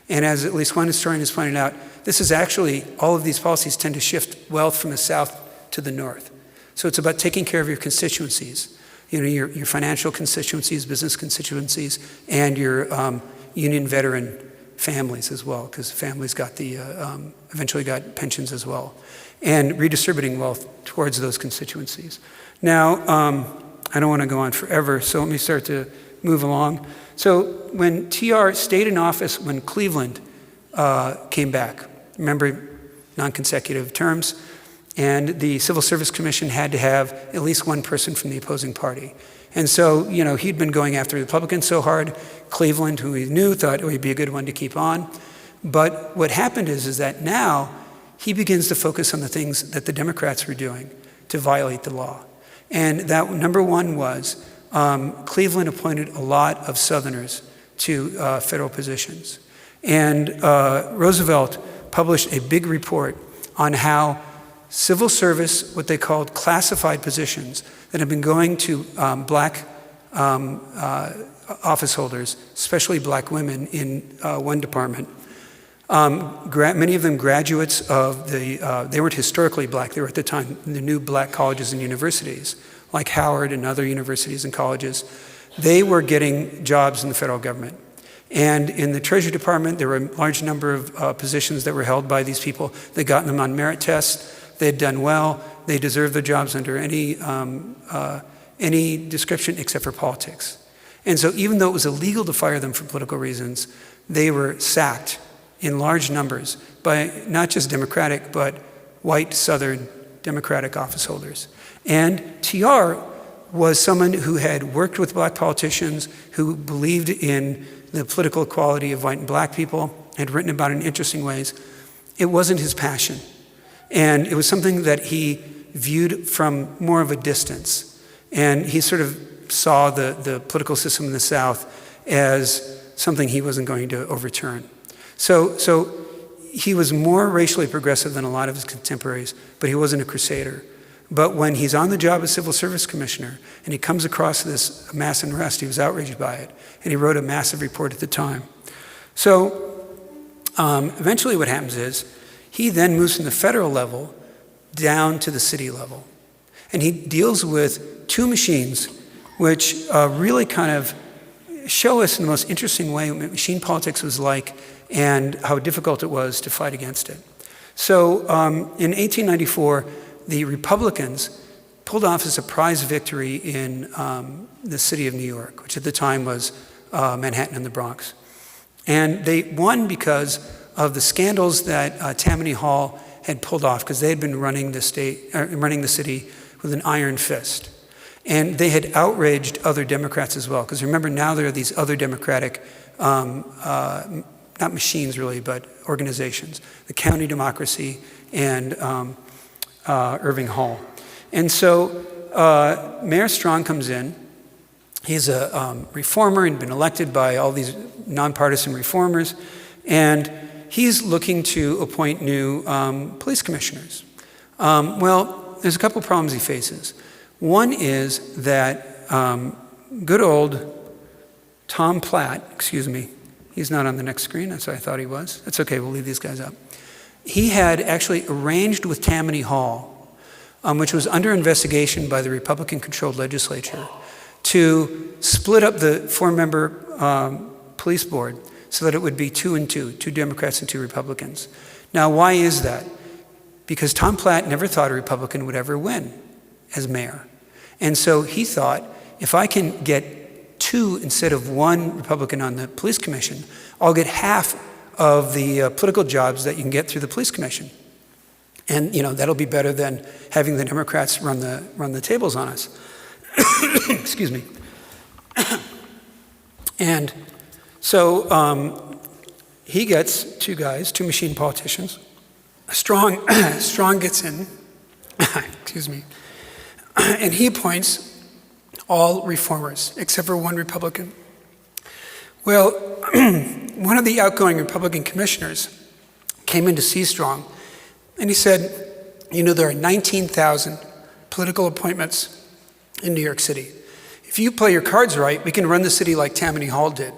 And as at least one historian has pointed out, this is actually, all of these policies tend to shift wealth from the South to the North. So it's about taking care of your constituencies, your financial constituencies, business constituencies, and your Union veteran families as well, because families got eventually got pensions as well, and redistributing wealth towards those constituencies. Now, I don't want to go on forever, so let me start to move along. So when TR stayed in office when Cleveland came back, remember, non-consecutive terms, and the Civil Service Commission had to have at least one person from the opposing party. And so, he'd been going after the Republicans so hard. Cleveland, who he knew, thought he'd be a good one to keep on. But what happened is that now he begins to focus on the things that the Democrats were doing to violate the law. And that number one was Cleveland appointed a lot of Southerners to federal positions. And Roosevelt published a big report on how civil service, what they called classified positions that have been going to black office holders, especially black women in one department. Many of them graduates of they weren't historically black, they were at the time the new black colleges and universities, like Howard and other universities and colleges. They were getting jobs in the federal government. And in the Treasury Department, there were a large number of positions that were held by these people. They got them on merit tests. They had done well. They deserved the jobs under any description except for politics. And so even though it was illegal to fire them for political reasons, they were sacked in large numbers by not just Democratic, but white Southern Democratic office holders. And TR was someone who had worked with black politicians, who believed in the political equality of white and black people, had written about it in interesting ways. It wasn't his passion. And it was something that he viewed from more of a distance. And he sort of saw the political system in the South as something he wasn't going to overturn. So he was more racially progressive than a lot of his contemporaries, but he wasn't a crusader. But when he's on the job as Civil Service Commissioner and he comes across this mass unrest, he was outraged by it. And he wrote a massive report at the time. So eventually what happens is he then moves from the federal level down to the city level. And he deals with two machines which really kind of show us in the most interesting way what machine politics was like and how difficult it was to fight against it. So in 1894, the Republicans pulled off a surprise victory in the city of New York, which at the time was Manhattan and the Bronx. And they won because of the scandals that Tammany Hall had pulled off, because they had been running the city with an iron fist. And they had outraged other Democrats as well, because remember, now there are these other Democratic, not machines really, but organizations, the County Democracy and Irving Hall. And so Mayor Strong comes in. He's a reformer and been elected by all these nonpartisan reformers, and he's looking to appoint new police commissioners. Well, there's a couple problems he faces. One is that good old Tom Platt, he's not on the next screen, that's what I thought he was. That's okay, we'll leave these guys up. He had actually arranged with Tammany Hall, which was under investigation by the Republican-controlled legislature, to split up the four-member police board so that it would be 2 and 2, 2 Democrats and 2 Republicans. Now, why is that? Because Tom Platt never thought a Republican would ever win as mayor. And so he thought, if I can get 2 instead of 1 Republican on the police commission, I'll get half of the political jobs that you can get through the police commission. And that'll be better than having the Democrats run the tables on us. Excuse me. And so he gets 2 guys, 2 machine politicians. Strong gets in, excuse me, and he appoints all reformers except for 1 Republican. Well, one of the outgoing Republican commissioners came in to see Strong, and he said, You know, there are 19,000 political appointments in New York City. If you play your cards right, we can run the city like Tammany Hall did.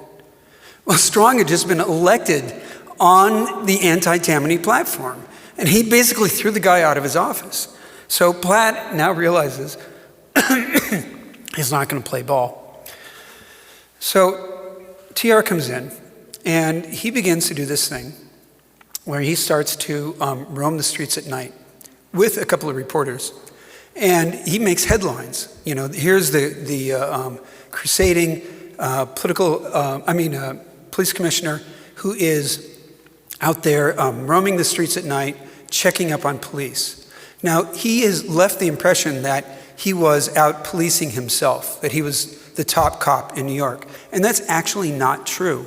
Well, Strong had just been elected on the anti-Tammany platform, and he basically threw the guy out of his office. So Platt now realizes he's not going to play ball. So TR comes in, and he begins to do this thing where he starts to roam the streets at night with a couple of reporters. And he makes headlines. You know, here's the crusading police commissioner who is out there roaming the streets at night, checking up on police. Now, he has left the impression that he was out policing himself, that he was the top cop in New York. And that's actually not true.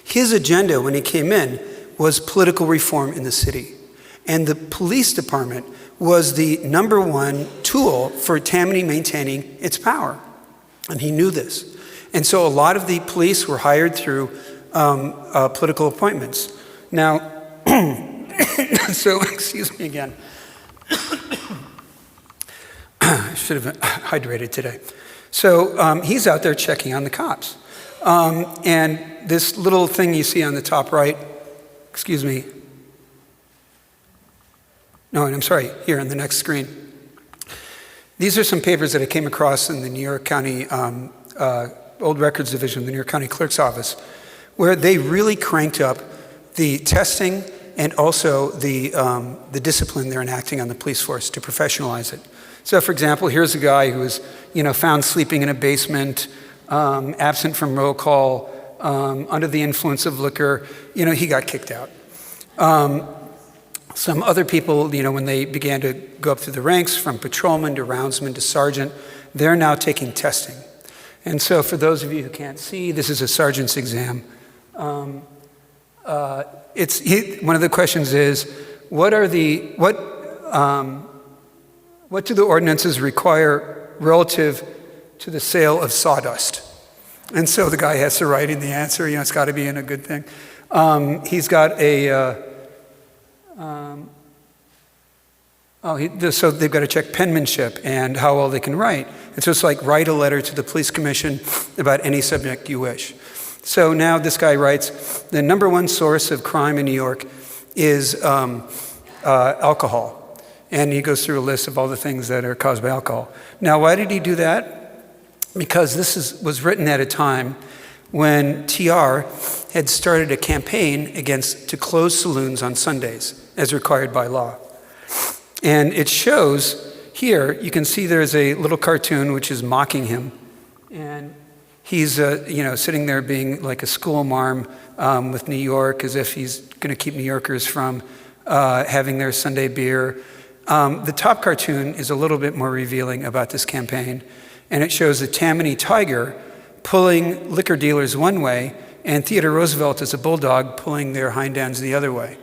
His agenda when he came in was political reform in the city. And the police department was the number one tool for Tammany maintaining its power. And he knew this. And so a lot of the police were hired through political appointments. Now, so, excuse me again. I should have hydrated today. So he's out there checking on the cops. And this little thing you see on the top right, excuse me. No, I'm sorry, here on the next screen. These are some papers that I came across in the New York County Old Records Division, the New York County Clerk's Office, where they really cranked up the testing and also the discipline they're enacting on the police force to professionalize it. So, for example, here's a guy who was, found sleeping in a basement, absent from roll call, under the influence of liquor. He got kicked out. Some other people, when they began to go up through the ranks, from patrolman to roundsman to sergeant, they're now taking testing. And so, for those of you who can't see, this is a sergeant's exam. One of the questions is, what do the ordinances require relative to the sale of sawdust? And so the guy has to write in the answer, it's got to be in a good thing. He's got a, so they've got to check penmanship and how well they can write. And so it's like, write a letter to the police commission about any subject you wish. So now this guy writes, the number one source of crime in New York is alcohol. And he goes through a list of all the things that are caused by alcohol. Now, why did he do that? Because this was written at a time when TR had started a campaign to close saloons on Sundays, as required by law. And it shows here, you can see there's a little cartoon which is mocking him. And he's, sitting there being like a school marm with New York, as if he's going to keep New Yorkers from having their Sunday beer. The top cartoon is a little bit more revealing about this campaign, and it shows the Tammany Tiger pulling liquor dealers one way, and Theodore Roosevelt as a bulldog pulling their hind ends the other way.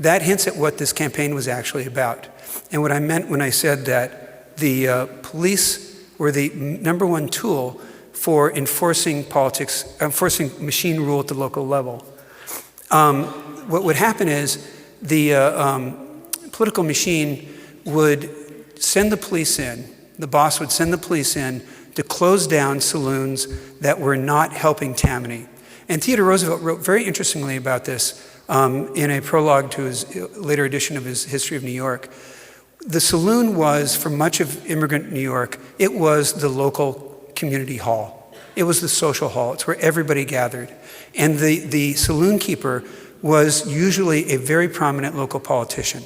That hints at what this campaign was actually about. And what I meant when I said that the police were the number one tool for enforcing machine rule at the local level. What would happen is the political machine would send the police in, the boss would send the police in to close down saloons that were not helping Tammany. And Theodore Roosevelt wrote very interestingly about this in a prologue to his later edition of his History of New York. The saloon was, for much of immigrant New York, it was the local community hall. It was the social hall. It's where everybody gathered. And the saloon keeper was usually a very prominent local politician.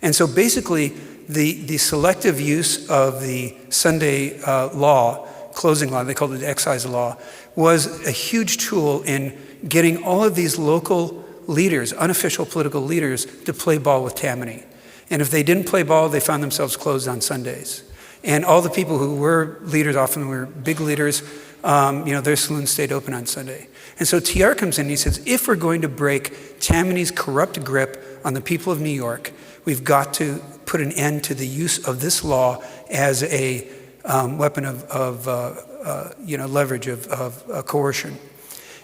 And so basically, the selective use of the Sunday law, closing law, they called it the excise law, was a huge tool in getting all of these local leaders, unofficial political leaders, to play ball with Tammany. And if they didn't play ball, they found themselves closed on Sundays. And all the people who were leaders, often were big leaders, their saloon stayed open on Sunday. And so TR comes in and he says, if we're going to break Tammany's corrupt grip on the people of New York, we've got to put an end to the use of this law as a weapon of leverage, of coercion.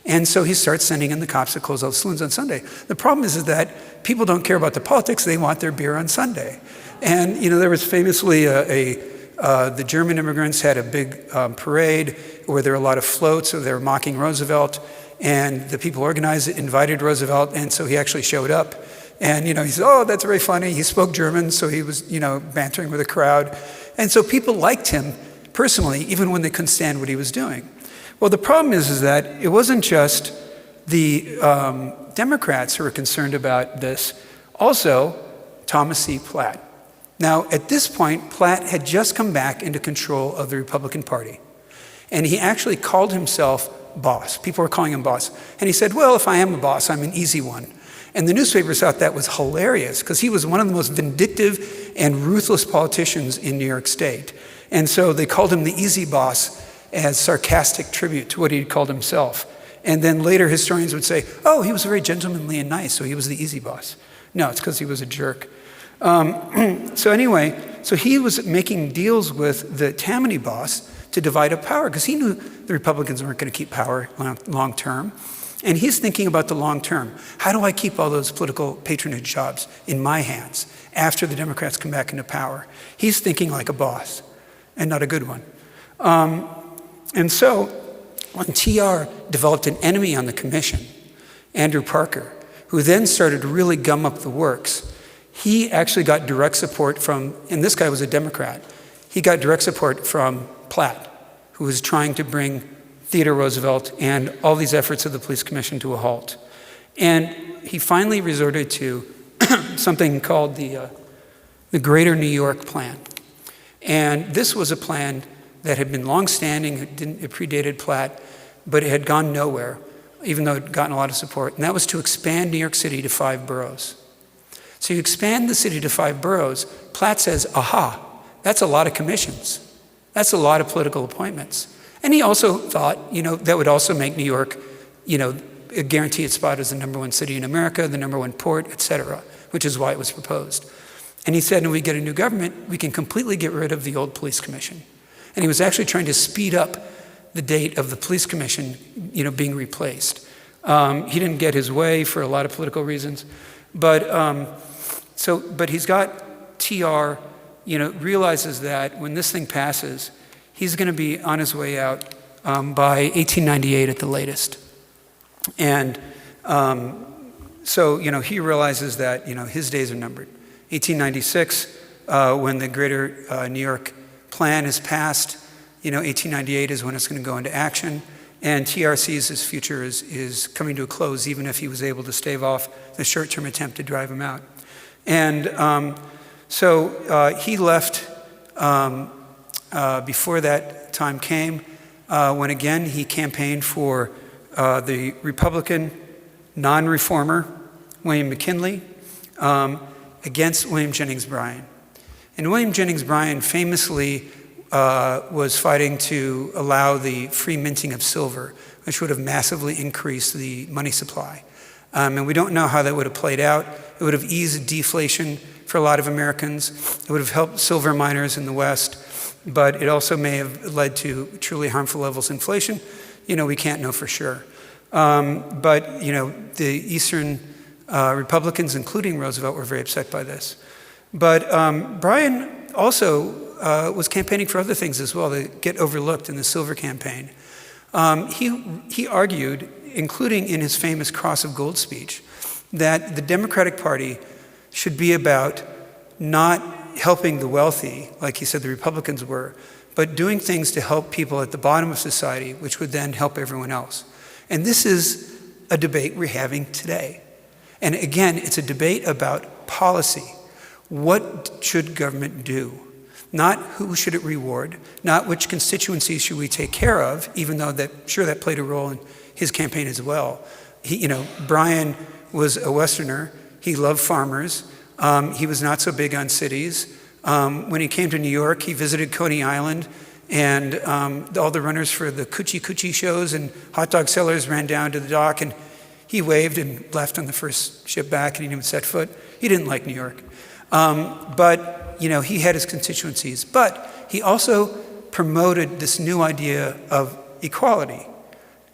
And so he starts sending in the cops to close all the saloons on Sunday. The problem is that people don't care about the politics, they want their beer on Sunday. And there was famously the German immigrants had a big parade where there were a lot of floats, so they were mocking Roosevelt, and the people organized it, invited Roosevelt, and so he actually showed up. And, he said, oh, that's very funny. He spoke German, so he was, bantering with the crowd. And so people liked him personally, even when they couldn't stand what he was doing. Well, the problem is that it wasn't just the Democrats who were concerned about this. Also, Thomas C. Platt. Now, at this point, Platt had just come back into control of the Republican Party. And he actually called himself boss. People were calling him boss. And he said, well, if I am a boss, I'm an easy one. And the newspapers thought that was hilarious because he was one of the most vindictive and ruthless politicians in New York State. And so they called him the easy boss as sarcastic tribute to what he called himself. And then later historians would say, oh, he was very gentlemanly and nice, so he was the easy boss. No, it's because he was a jerk. So anyway, so he was making deals with the Tammany boss to divide up power because he knew the Republicans weren't going to keep power long term. And he's thinking about the long term. How do I keep all those political patronage jobs in my hands after the Democrats come back into power? He's thinking like a boss and not a good one. And so when TR developed an enemy on the commission, Andrew Parker, who then started to really gum up the works, he actually got direct support from, and this guy was a Democrat, he got direct support from Platt, who was trying to bring Theodore Roosevelt and all these efforts of the police commission to a halt. And he finally resorted to something called the Greater New York Plan. And this was a plan that had been long-standing, it predated Platt, but it had gone nowhere, even though it had gotten a lot of support. And that was to expand New York City to 5 boroughs. So you expand the city to 5 boroughs, Platt says, aha, that's a lot of commissions. That's a lot of political appointments. And he also thought, that would also make New York, a guaranteed spot as the #1 city in America, the #1 port, et cetera, which is why it was proposed. And he said, when we get a new government, we can completely get rid of the old police commission. And he was actually trying to speed up the date of the police commission, being replaced. He didn't get his way for a lot of political reasons. But he's got TR, realizes that when this thing passes, he's going to be on his way out by 1898 at the latest. And he realizes that, his days are numbered. 1896, when the Greater New York Plan is passed, 1898 is when it's going to go into action. And TR sees his future is coming to a close, even if he was able to stave off the short-term attempt to drive him out. And he left before that time came, when again he campaigned for the Republican non-reformer, William McKinley, against William Jennings Bryan. And William Jennings Bryan famously was fighting to allow the free minting of silver, which would have massively increased the money supply. And we don't know how that would have played out. It would have eased deflation for a lot of Americans. It would have helped silver miners in the West, but it also may have led to truly harmful levels of inflation. We can't know for sure. But the Eastern Republicans, including Roosevelt, were very upset by this. But Bryan also was campaigning for other things as well that get overlooked in the silver campaign. He argued, including in his famous Cross of Gold speech, that the Democratic Party should be about not helping the wealthy, like he said the Republicans were, but doing things to help people at the bottom of society, which would then help everyone else. And this is a debate we're having today. And again, it's a debate about policy. What should government do? Not who should it reward, not which constituencies should we take care of, even though that played a role in his campaign as well. Bryan was a Westerner. He loved farmers. He was not so big on cities. When he came to New York, he visited Coney Island, and all the runners for the Coochie Coochie shows and hot dog sellers ran down to the dock, and he waved and left on the first ship back, and he didn't even set foot. He didn't like New York. But he had his constituencies. But he also promoted this new idea of equality.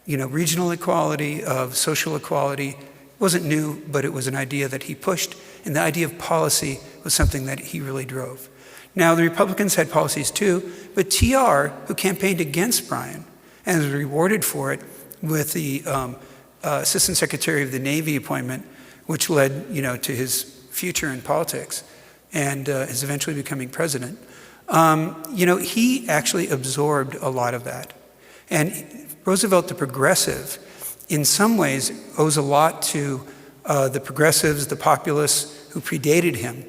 regional equality, of social equality. It wasn't new, but it was an idea that he pushed, and the idea of policy was something that he really drove. Now, the Republicans had policies too, but TR, who campaigned against Bryan and was rewarded for it with the Assistant Secretary of the Navy appointment, which led, to his future in politics and is eventually becoming president, he actually absorbed a lot of that. And Roosevelt, the progressive, in some ways owes a lot to the progressives, the populists who predated him,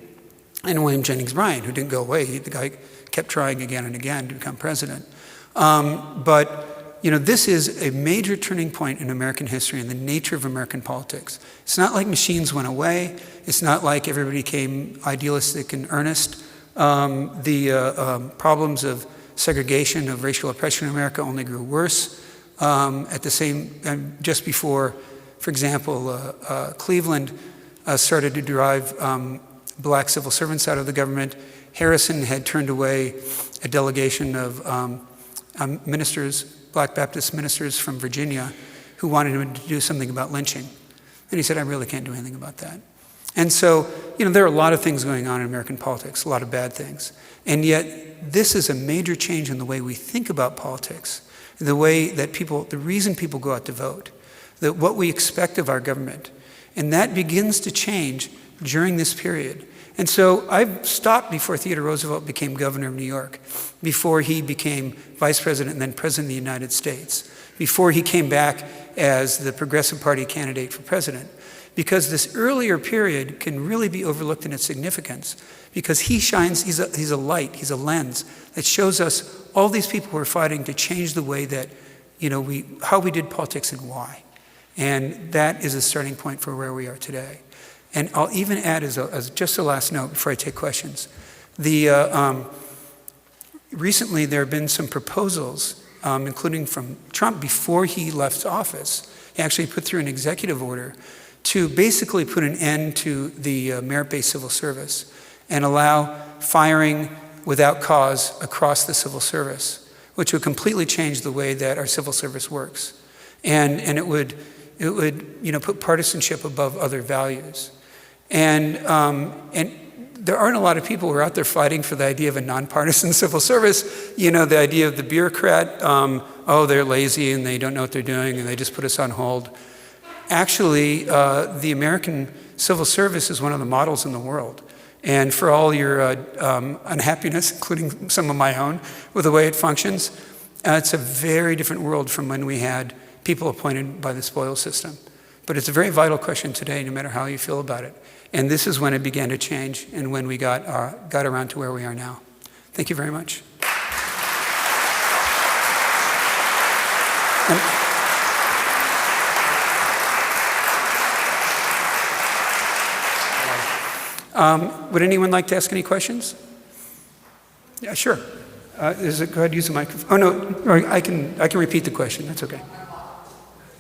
and William Jennings Bryan, who didn't go away. The guy kept trying again and again to become president. But this is a major turning point in American history and the nature of American politics. It's not like machines went away. It's not like everybody became idealistic and earnest. The problems of segregation, of racial oppression in America only grew worse. At the same, just before, for example, Cleveland started to drive black civil servants out of the government, Harrison had turned away a delegation of ministers, black Baptist ministers from Virginia, who wanted him to do something about lynching. And he said, I really can't do anything about that. And so, there are a lot of things going on in American politics, a lot of bad things. And yet, this is a major change in the way we think about politics, the way that the reason people go out to vote, that what we expect of our government. And that begins to change during this period. And so I've stopped before Theodore Roosevelt became governor of New York, before he became vice president and then president of the United States, before he came back as the Progressive Party candidate for president. Because this earlier period can really be overlooked in its significance, because he shines, he's a light, he's a lens that shows us all these people who are fighting to change the way that, how we did politics and why. And that is a starting point for where we are today. And I'll even add as just a last note before I take questions. Recently there have been some proposals, including from Trump before he left office. He actually put through an executive order to basically put an end to the merit-based civil service and allow firing without cause across the civil service, which would completely change the way that our civil service works. And it would put partisanship above other values. And there aren't a lot of people who are out there fighting for the idea of a nonpartisan civil service. The idea of the bureaucrat, they're lazy and they don't know what they're doing and they just put us on hold. Actually, the American civil service is one of the models in the world. And for all your unhappiness, including some of my own, with the way it functions, it's a very different world from when we had people appointed by the spoils system. But it's a very vital question today, no matter how you feel about it. And this is when it began to change and when we got around to where we are now. Thank you very much. Would anyone like to ask any questions? Yeah, sure. Go ahead, use the microphone. Oh, no, I can repeat the question. That's okay.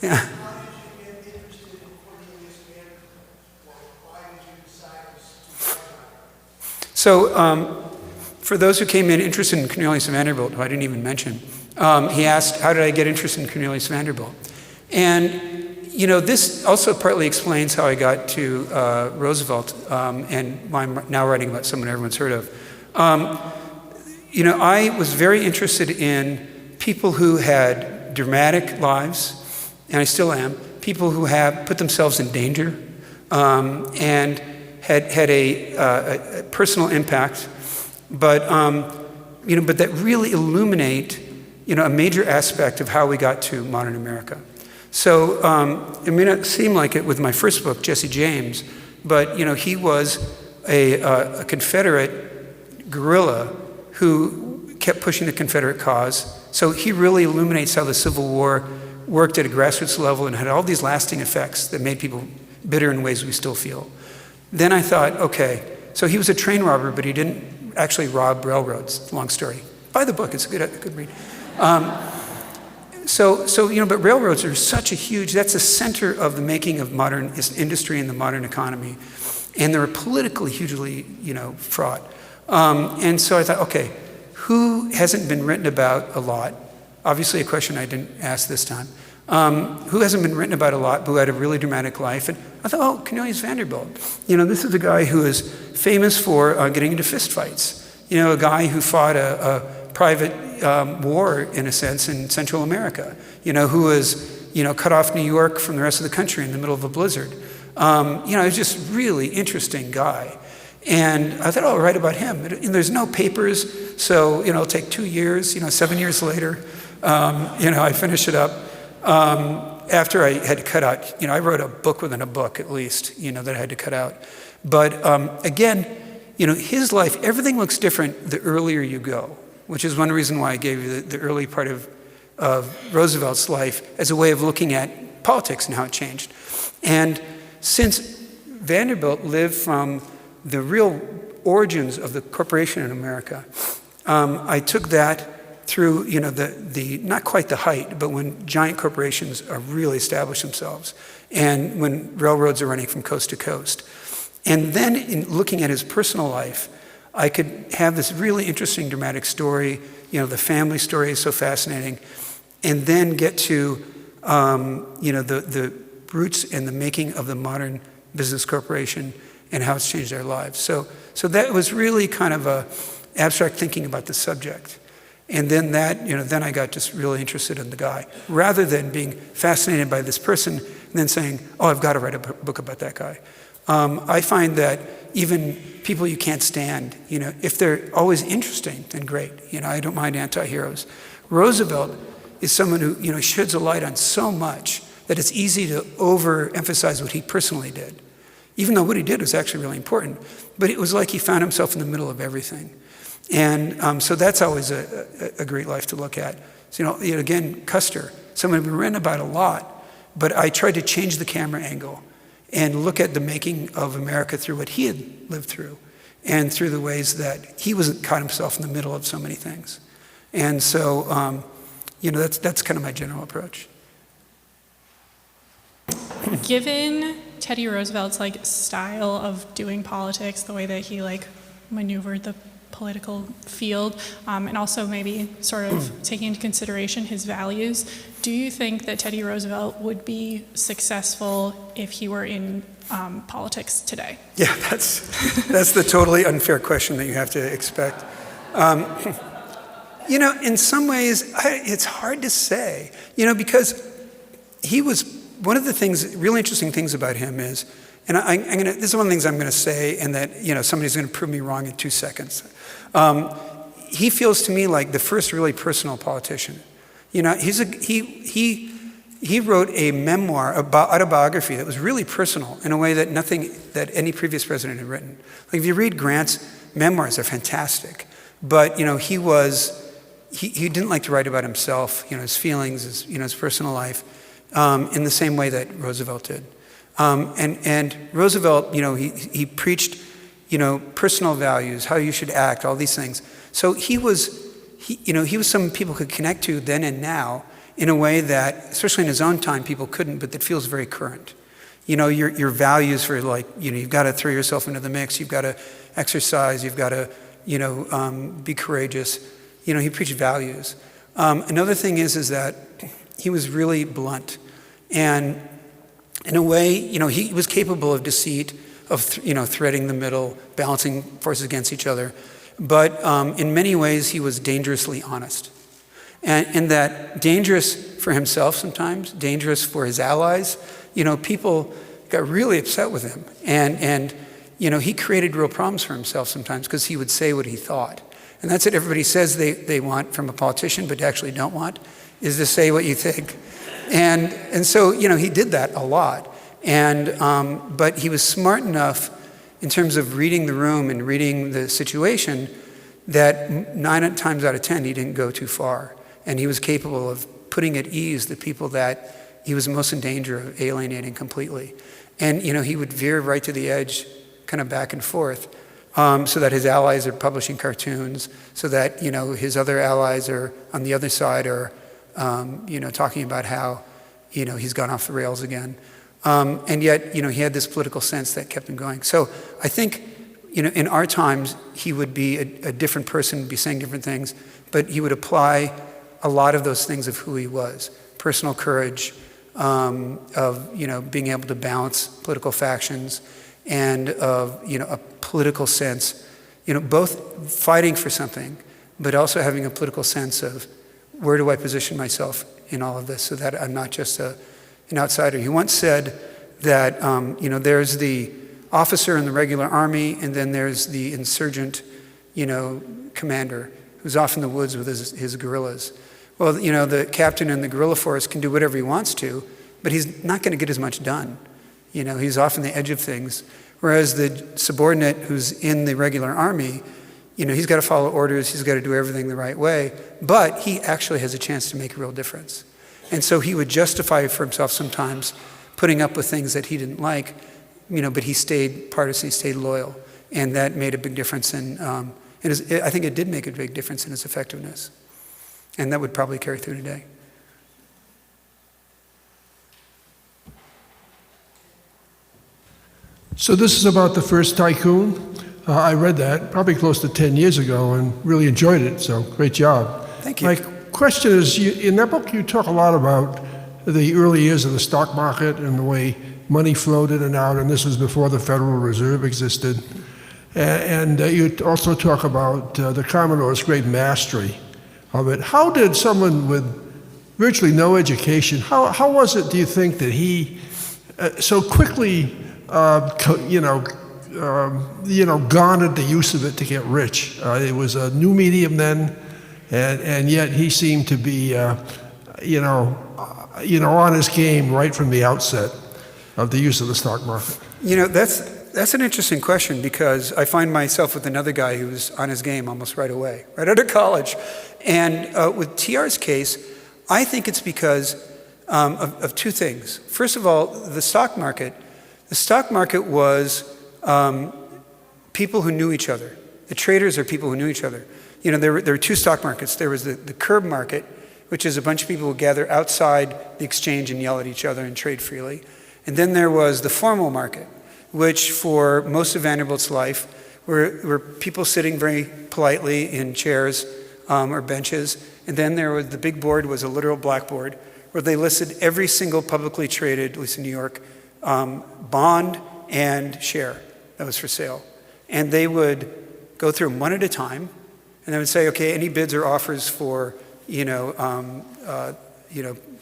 Yeah. So, for those who came in interested in Cornelius Vanderbilt, who I didn't even mention, he asked, how did I get interested in Cornelius Vanderbilt? And this also partly explains how I got to Roosevelt and why I'm now writing about someone everyone's heard of. I was very interested in people who had dramatic lives, and I still am, people who have put themselves in danger and had a personal impact, but that really illuminate a major aspect of how we got to modern America. So it may not seem like it with my first book, Jesse James, but he was a Confederate guerrilla who kept pushing the Confederate cause. So he really illuminates how the Civil War worked at a grassroots level and had all these lasting effects that made people bitter in ways we still feel. Then I thought, okay, so he was a train robber, but he didn't actually rob railroads. Long story. Buy the book, it's a good read. But railroads are such a huge, that's the center of the making of modern industry and the modern economy. And they're politically hugely, fraught. And so I thought, okay, who hasn't been written about a lot? Obviously a question I didn't ask this time. who hasn't been written about a lot, but who had a really dramatic life. And I thought, oh, Cornelius Vanderbilt. This is a guy who is famous for getting into fistfights. A guy who fought a private war, in a sense, in Central America. Who was, cut off New York from the rest of the country in the middle of a blizzard. He was just really interesting guy. And I thought, oh, I'll write about him. And there's no papers, so, it'll take 2 years. 7 years later, I finish it up. After I had cut out, I wrote a book within a book at least, that I had to cut out. But again, his life, everything looks different the earlier you go, which is one reason why I gave you the early part of Roosevelt's life as a way of looking at politics and how it changed. And since Vanderbilt lived from the real origins of the corporation in America, I took that through, the not quite the height, but when giant corporations are really established themselves, and when railroads are running from coast to coast. And then in looking at his personal life, I could have this really interesting dramatic story, the family story is so fascinating, and then get to, the roots and the making of the modern business corporation and how it's changed our lives. So that was really kind of a abstract thinking about the subject. And then then I got just really interested in the guy, rather than being fascinated by this person and then saying, oh, I've got to write a book about that guy. I find that even people you can't stand, if they're always interesting, then great. I don't mind anti-heroes. Roosevelt is someone who, sheds a light on so much that it's easy to overemphasize what he personally did, even though what he did was actually really important. But it was like he found himself in the middle of everything. And so that's always a great life to look at. So, again, Custer, someone we've written about a lot, but I tried to change the camera angle and look at the making of America through what he had lived through and through the ways that he caught himself in the middle of so many things. And so, that's kind of my general approach. Given Teddy Roosevelt's style of doing politics, the way that he maneuvered the political field, and also maybe sort of taking into consideration his values, do you think that Teddy Roosevelt would be successful if he were in politics today? Yeah, that's the totally unfair question that you have to expect. In some ways, it's hard to say, because he was, one of the things, really interesting things about him is, and this is one of the things I'm going to say, and that somebody's going to prove me wrong in 2 seconds. He feels to me like the first really personal politician. He wrote a memoir, autobiography that was really personal in a way that nothing that any previous president had written. If you read Grant's memoirs, they're fantastic, but he didn't like to write about himself, his feelings, his personal life, in the same way that Roosevelt did. And Roosevelt, he preached, personal values, how you should act, all these things. So he was someone people could connect to then and now in a way that, especially in his own time, people couldn't, but that feels very current. Your values for you've got to throw yourself into the mix, you've got to exercise, you've got to, be courageous. He preached values. Another thing is that he was really blunt. And in a way, he was capable of deceit, of threading the middle, balancing forces against each other. But in many ways, he was dangerously honest. And that dangerous for himself sometimes, dangerous for his allies. People got really upset with him. And he created real problems for himself sometimes because he would say what he thought. And that's what everybody says they want from a politician, but actually don't want, is to say what you think. And so, he did that a lot. And but he was smart enough in terms of reading the room and reading the situation that 9 times out of 10 he didn't go too far. And he was capable of putting at ease the people that he was most in danger of alienating completely. And he would veer right to the edge, kind of back and forth, so that his allies are publishing cartoons, so that his other allies are on the other side are talking about how he's gone off the rails again. And yet, he had this political sense that kept him going. So I think, in our times, he would be a different person, be saying different things, but he would apply a lot of those things of who he was. personal courage, of being able to balance political factions, and of a political sense, both fighting for something, but also having a political sense of where do I position myself in all of this so that I'm not just an outsider. He once said that there's the officer in the regular army, and then there's the insurgent, commander who's off in the woods with his guerrillas. Well, the captain in the guerrilla force can do whatever he wants to, but he's not going to get as much done. He's off on the edge of things. Whereas the subordinate who's in the regular army, he's got to follow orders, he's got to do everything the right way, but he actually has a chance to make a real difference. And so he would justify for himself sometimes putting up with things that he didn't like, but he stayed partisan, he stayed loyal. And that made a big difference I think it did make a big difference in his effectiveness. And that would probably carry through today. So this is about the first tycoon. I read that probably close to 10 years ago and really enjoyed it, so great job. Thank you. My question is, in that book you talk a lot about the early years of the stock market and the way money flowed in and out, and this was before the Federal Reserve existed. And you also talk about the Commodore's great mastery of it. How did someone with virtually no education, how was it, do you think, that he so quickly garnered the use of it to get rich? It was a new medium then, and yet he seemed to be, on his game right from the outset of the use of the stock market. That's an interesting question, because I find myself with another guy who was on his game almost right away, right out of college. And with TR's case, I think it's because of two things. First of all, the stock market was people who knew each other. The traders are people who knew each other. There were two stock markets. There was the curb market, which is a bunch of people who gather outside the exchange and yell at each other and trade freely. And then there was the formal market, which for most of Vanderbilt's life were people sitting very politely in chairs or benches. And then there was the big board, was a literal blackboard, where they listed every single publicly traded, at least in New York, bond and share that was for sale. And they would go through them one at a time, and they would say, okay, any bids or offers for,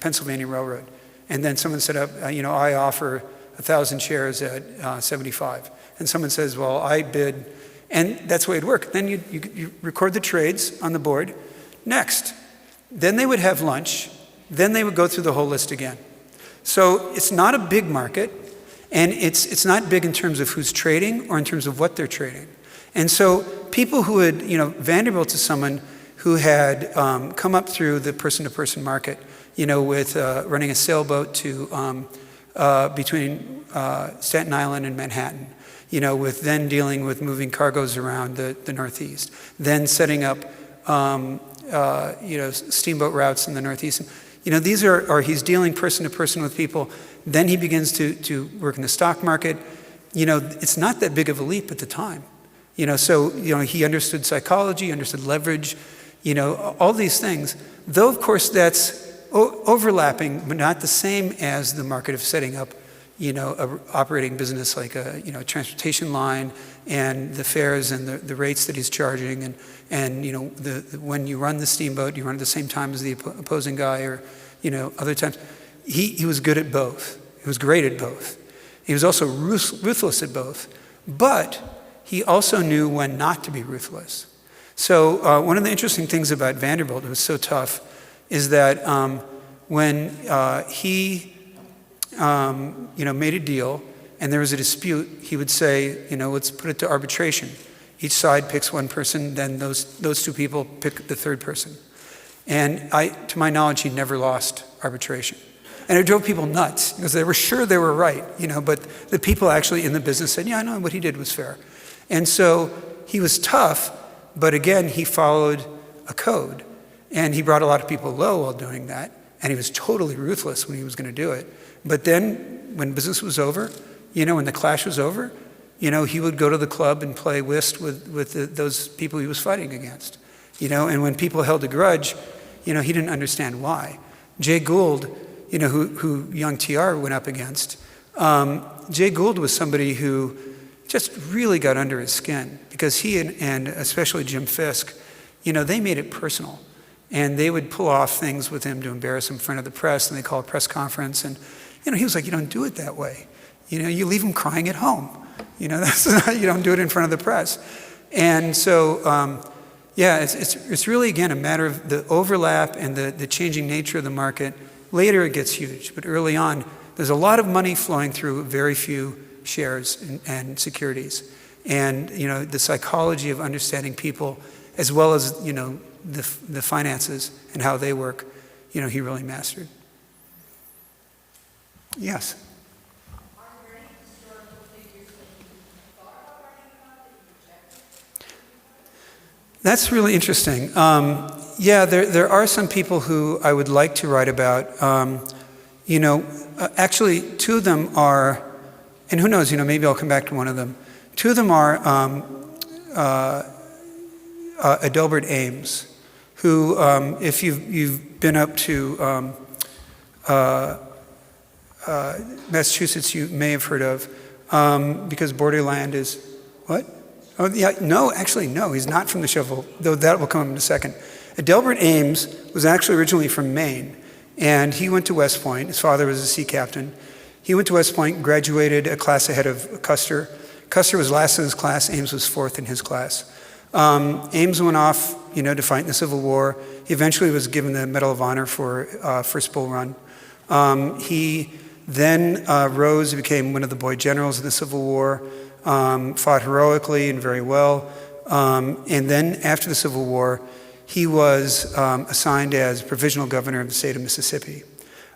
Pennsylvania Railroad. And then someone said, I offer 1,000 shares at 75. And someone says, well, I bid, and that's the way it worked. Then you record the trades on the board. Next. Then they would have lunch. Then they would go through the whole list again. So it's not a big market, and it's not big in terms of who's trading or in terms of what they're trading. And so people who had, Vanderbilt is someone who had come up through the person-to-person market, with running a sailboat to between Staten Island and Manhattan, with then dealing with moving cargoes around the Northeast, then setting up, steamboat routes in the Northeast. These are he's dealing person-to-person with people. Then he begins to work in the stock market. It's not that big of a leap at the time. So he understood psychology, understood leverage, all these things. Though, of course, that's overlapping, but not the same as the market of setting up, a operating business like a transportation line and the fares and the rates that he's charging, and when you run the steamboat, you run at the same time as the opposing guy, or other times. He was good at both. He was great at both. He was also ruthless at both, but he also knew when not to be ruthless. So one of the interesting things about Vanderbilt, it was so tough, is that when he made a deal and there was a dispute, he would say, let's put it to arbitration. Each side picks one person, then those two people pick the third person. And to my knowledge, he never lost arbitration. And it drove people nuts because they were sure they were right, but the people actually in the business said, yeah, I know what he did was fair. And so he was tough, but again, he followed a code. And he brought a lot of people low while doing that. And he was totally ruthless when he was going to do it. But then when business was over, when the clash was over, he would go to the club and play whist with those people he was fighting against. And when people held a grudge, he didn't understand why. Jay Gould, who young TR went up against, Jay Gould was somebody who just really got under his skin because he and especially Jim Fisk, they made it personal. And they would pull off things with him to embarrass him in front of the press, and they call a press conference. And, he was like, you don't do it that way. You leave him crying at home. That's not, you don't do it in front of the press. And so, it's really, again, a matter of the overlap and the changing nature of the market. Later it gets huge, but early on, there's a lot of money flowing through very few shares and securities. And, the psychology of understanding people, as well as, the finances and how they work, he really mastered. Yes? Are there any historical figures that you thought about writing about that you rejected? That's really interesting. There are some people who I would like to write about. Actually, two of them are, and who knows, maybe I'll come back to one of them. Two of them are Adelbert Ames, who, if you've been up to Massachusetts, you may have heard of, because borderland is, what? Oh, yeah, no, actually, no, he's not from the shovel, though that will come in a second. Adelbert Ames was actually originally from Maine, and he went to West Point. His father was a sea captain. He went to West Point, graduated a class ahead of Custer. Custer was last in his class, Ames was fourth in his class. Ames went off, to fight in the Civil War. He eventually was given the Medal of Honor for first Bull Run. He then rose and became one of the boy generals in the Civil War, fought heroically and very well. And then after the Civil War, he was assigned as provisional governor of the state of Mississippi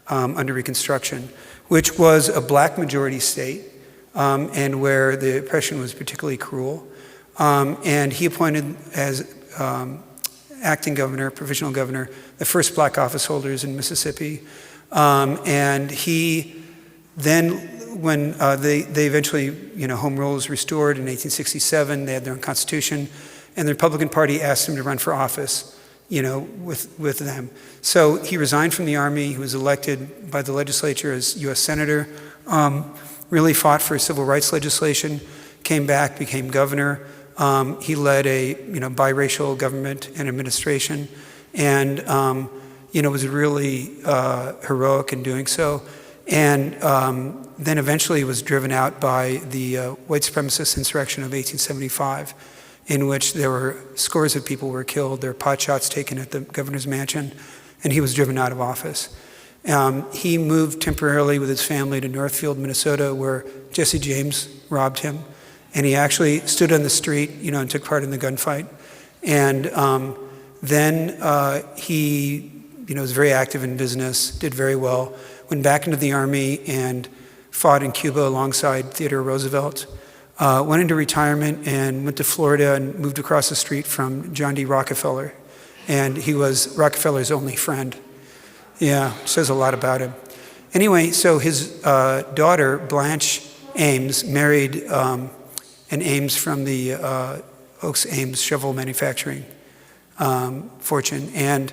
under Reconstruction, which was a black majority state and where the oppression was particularly cruel. And he appointed as acting governor, provisional governor, the first black office holders in Mississippi. And he then, when they eventually, home rule was restored in 1867, they had their own constitution, and the Republican Party asked him to run for office, with them. So he resigned from the Army. He was elected by the legislature as U.S. Senator, really fought for civil rights legislation, came back, became governor. He led a biracial government and administration, and was really heroic in doing so. And then eventually was driven out by the white supremacist insurrection of 1875, in which there were scores of people were killed. There were pot shots taken at the governor's mansion, and he was driven out of office. He moved temporarily with his family to Northfield, Minnesota, where Jesse James robbed him. And he actually stood on the street, and took part in the gunfight. And then he, was very active in business, did very well, went back into the Army and fought in Cuba alongside Theodore Roosevelt, went into retirement and went to Florida and moved across the street from John D. Rockefeller. And he was Rockefeller's only friend. Yeah, says a lot about him. Anyway, so his daughter, Blanche Ames, married an Ames from the Oaks Ames shovel manufacturing fortune. And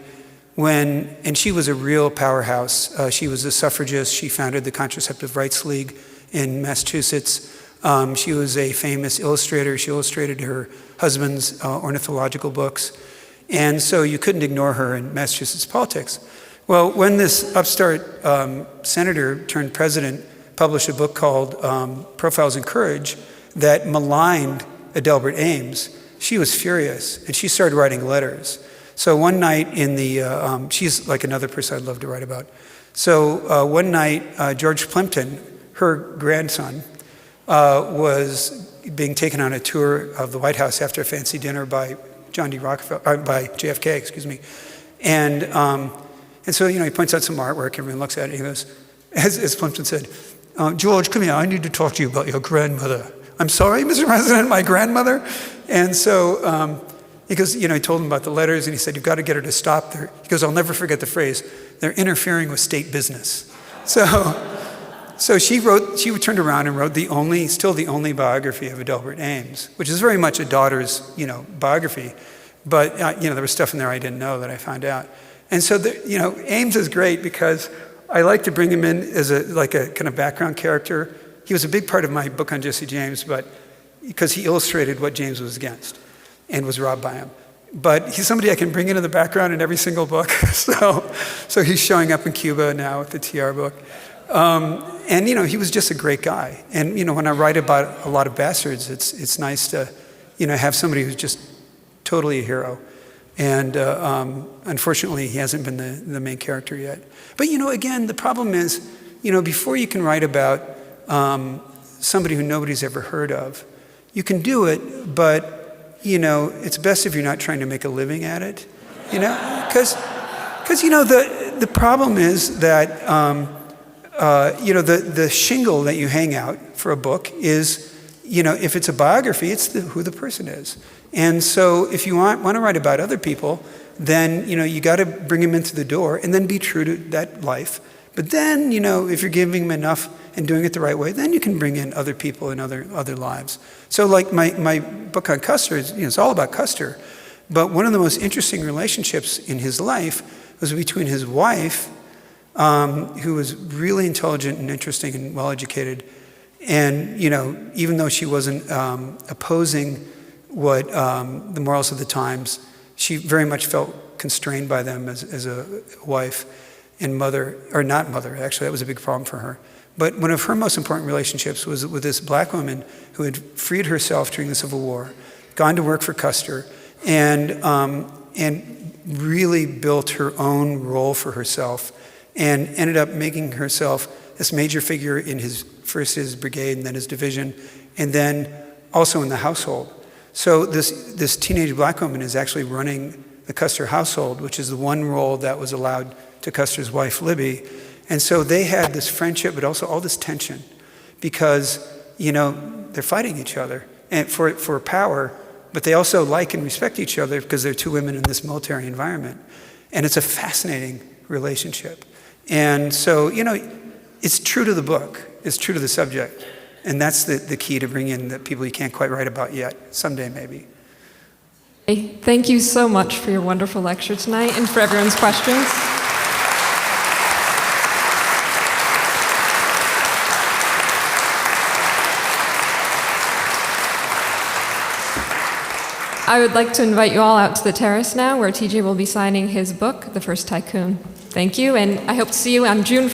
she was a real powerhouse. She was a suffragist. She founded the Contraceptive Rights League in Massachusetts. She was a famous illustrator. She illustrated her husband's ornithological books. And so you couldn't ignore her in Massachusetts politics. Well, when this upstart senator turned president published a book called Profiles in Courage that maligned Adelbert Ames, she was furious, and she started writing letters. So one night in the, she's like another person I'd love to write about. So one night, George Plimpton, her grandson, was being taken on a tour of the White House after a fancy dinner by John D. Rockefeller, by JFK, excuse me. And so, he points out some artwork, everyone looks at it, and he goes, as Plimpton said, George, come here, I need to talk to you about your grandmother. I'm sorry, Mr. President, my grandmother? And so he goes, he told him about the letters, and he said, you've got to get her to stop there. He goes, I'll never forget the phrase, they're interfering with state business. So she turned around and wrote still the only biography of Adelbert Ames, which is very much a daughter's, biography. But, there was stuff in there I didn't know that I found out. And so, Ames is great because I like to bring him in as a kind of background character. He was a big part of my book on Jesse James, but because he illustrated what James was against and was robbed by him. But he's somebody I can bring into the background in every single book. So he's showing up in Cuba now with the TR book. And he was just a great guy. And when I write about a lot of bastards, it's nice to have somebody who's just totally a hero. And unfortunately, he hasn't been the main character yet. But again, the problem is, before you can write about somebody who nobody's ever heard of, you can do it, but it's best if you're not trying to make a living at it, because the problem is that the shingle that you hang out for a book is if it's a biography, it's who the person is. And so if you want to write about other people, then you got to bring them into the door and then be true to that life. But then if you're giving them enough and doing it the right way, then you can bring in other people and other lives. So like my book on Custer is it's all about Custer. But one of the most interesting relationships in his life was between his wife, who was really intelligent and interesting and well-educated, and even though she wasn't opposing what the morals of the times, she very much felt constrained by them as a wife and mother, or not mother, actually, that was a big problem for her. But one of her most important relationships was with this black woman who had freed herself during the Civil War, gone to work for Custer, and really built her own role for herself, and ended up making herself this major figure in first his brigade and then his division, and then also in the household. So this teenage black woman is actually running the Custer household, which is the one role that was allowed to Custer's wife, Libby. And so they had this friendship, but also all this tension, because they're fighting each other and for power, but they also like and respect each other because they're two women in this military environment. And it's a fascinating relationship. And so, it's true to the book, it's true to the subject. And that's the key to bring in the people you can't quite write about yet, someday maybe. Thank you so much for your wonderful lecture tonight and for everyone's questions. I would like to invite you all out to the terrace now, where TJ will be signing his book, The First Tycoon. Thank you, and I hope to see you on June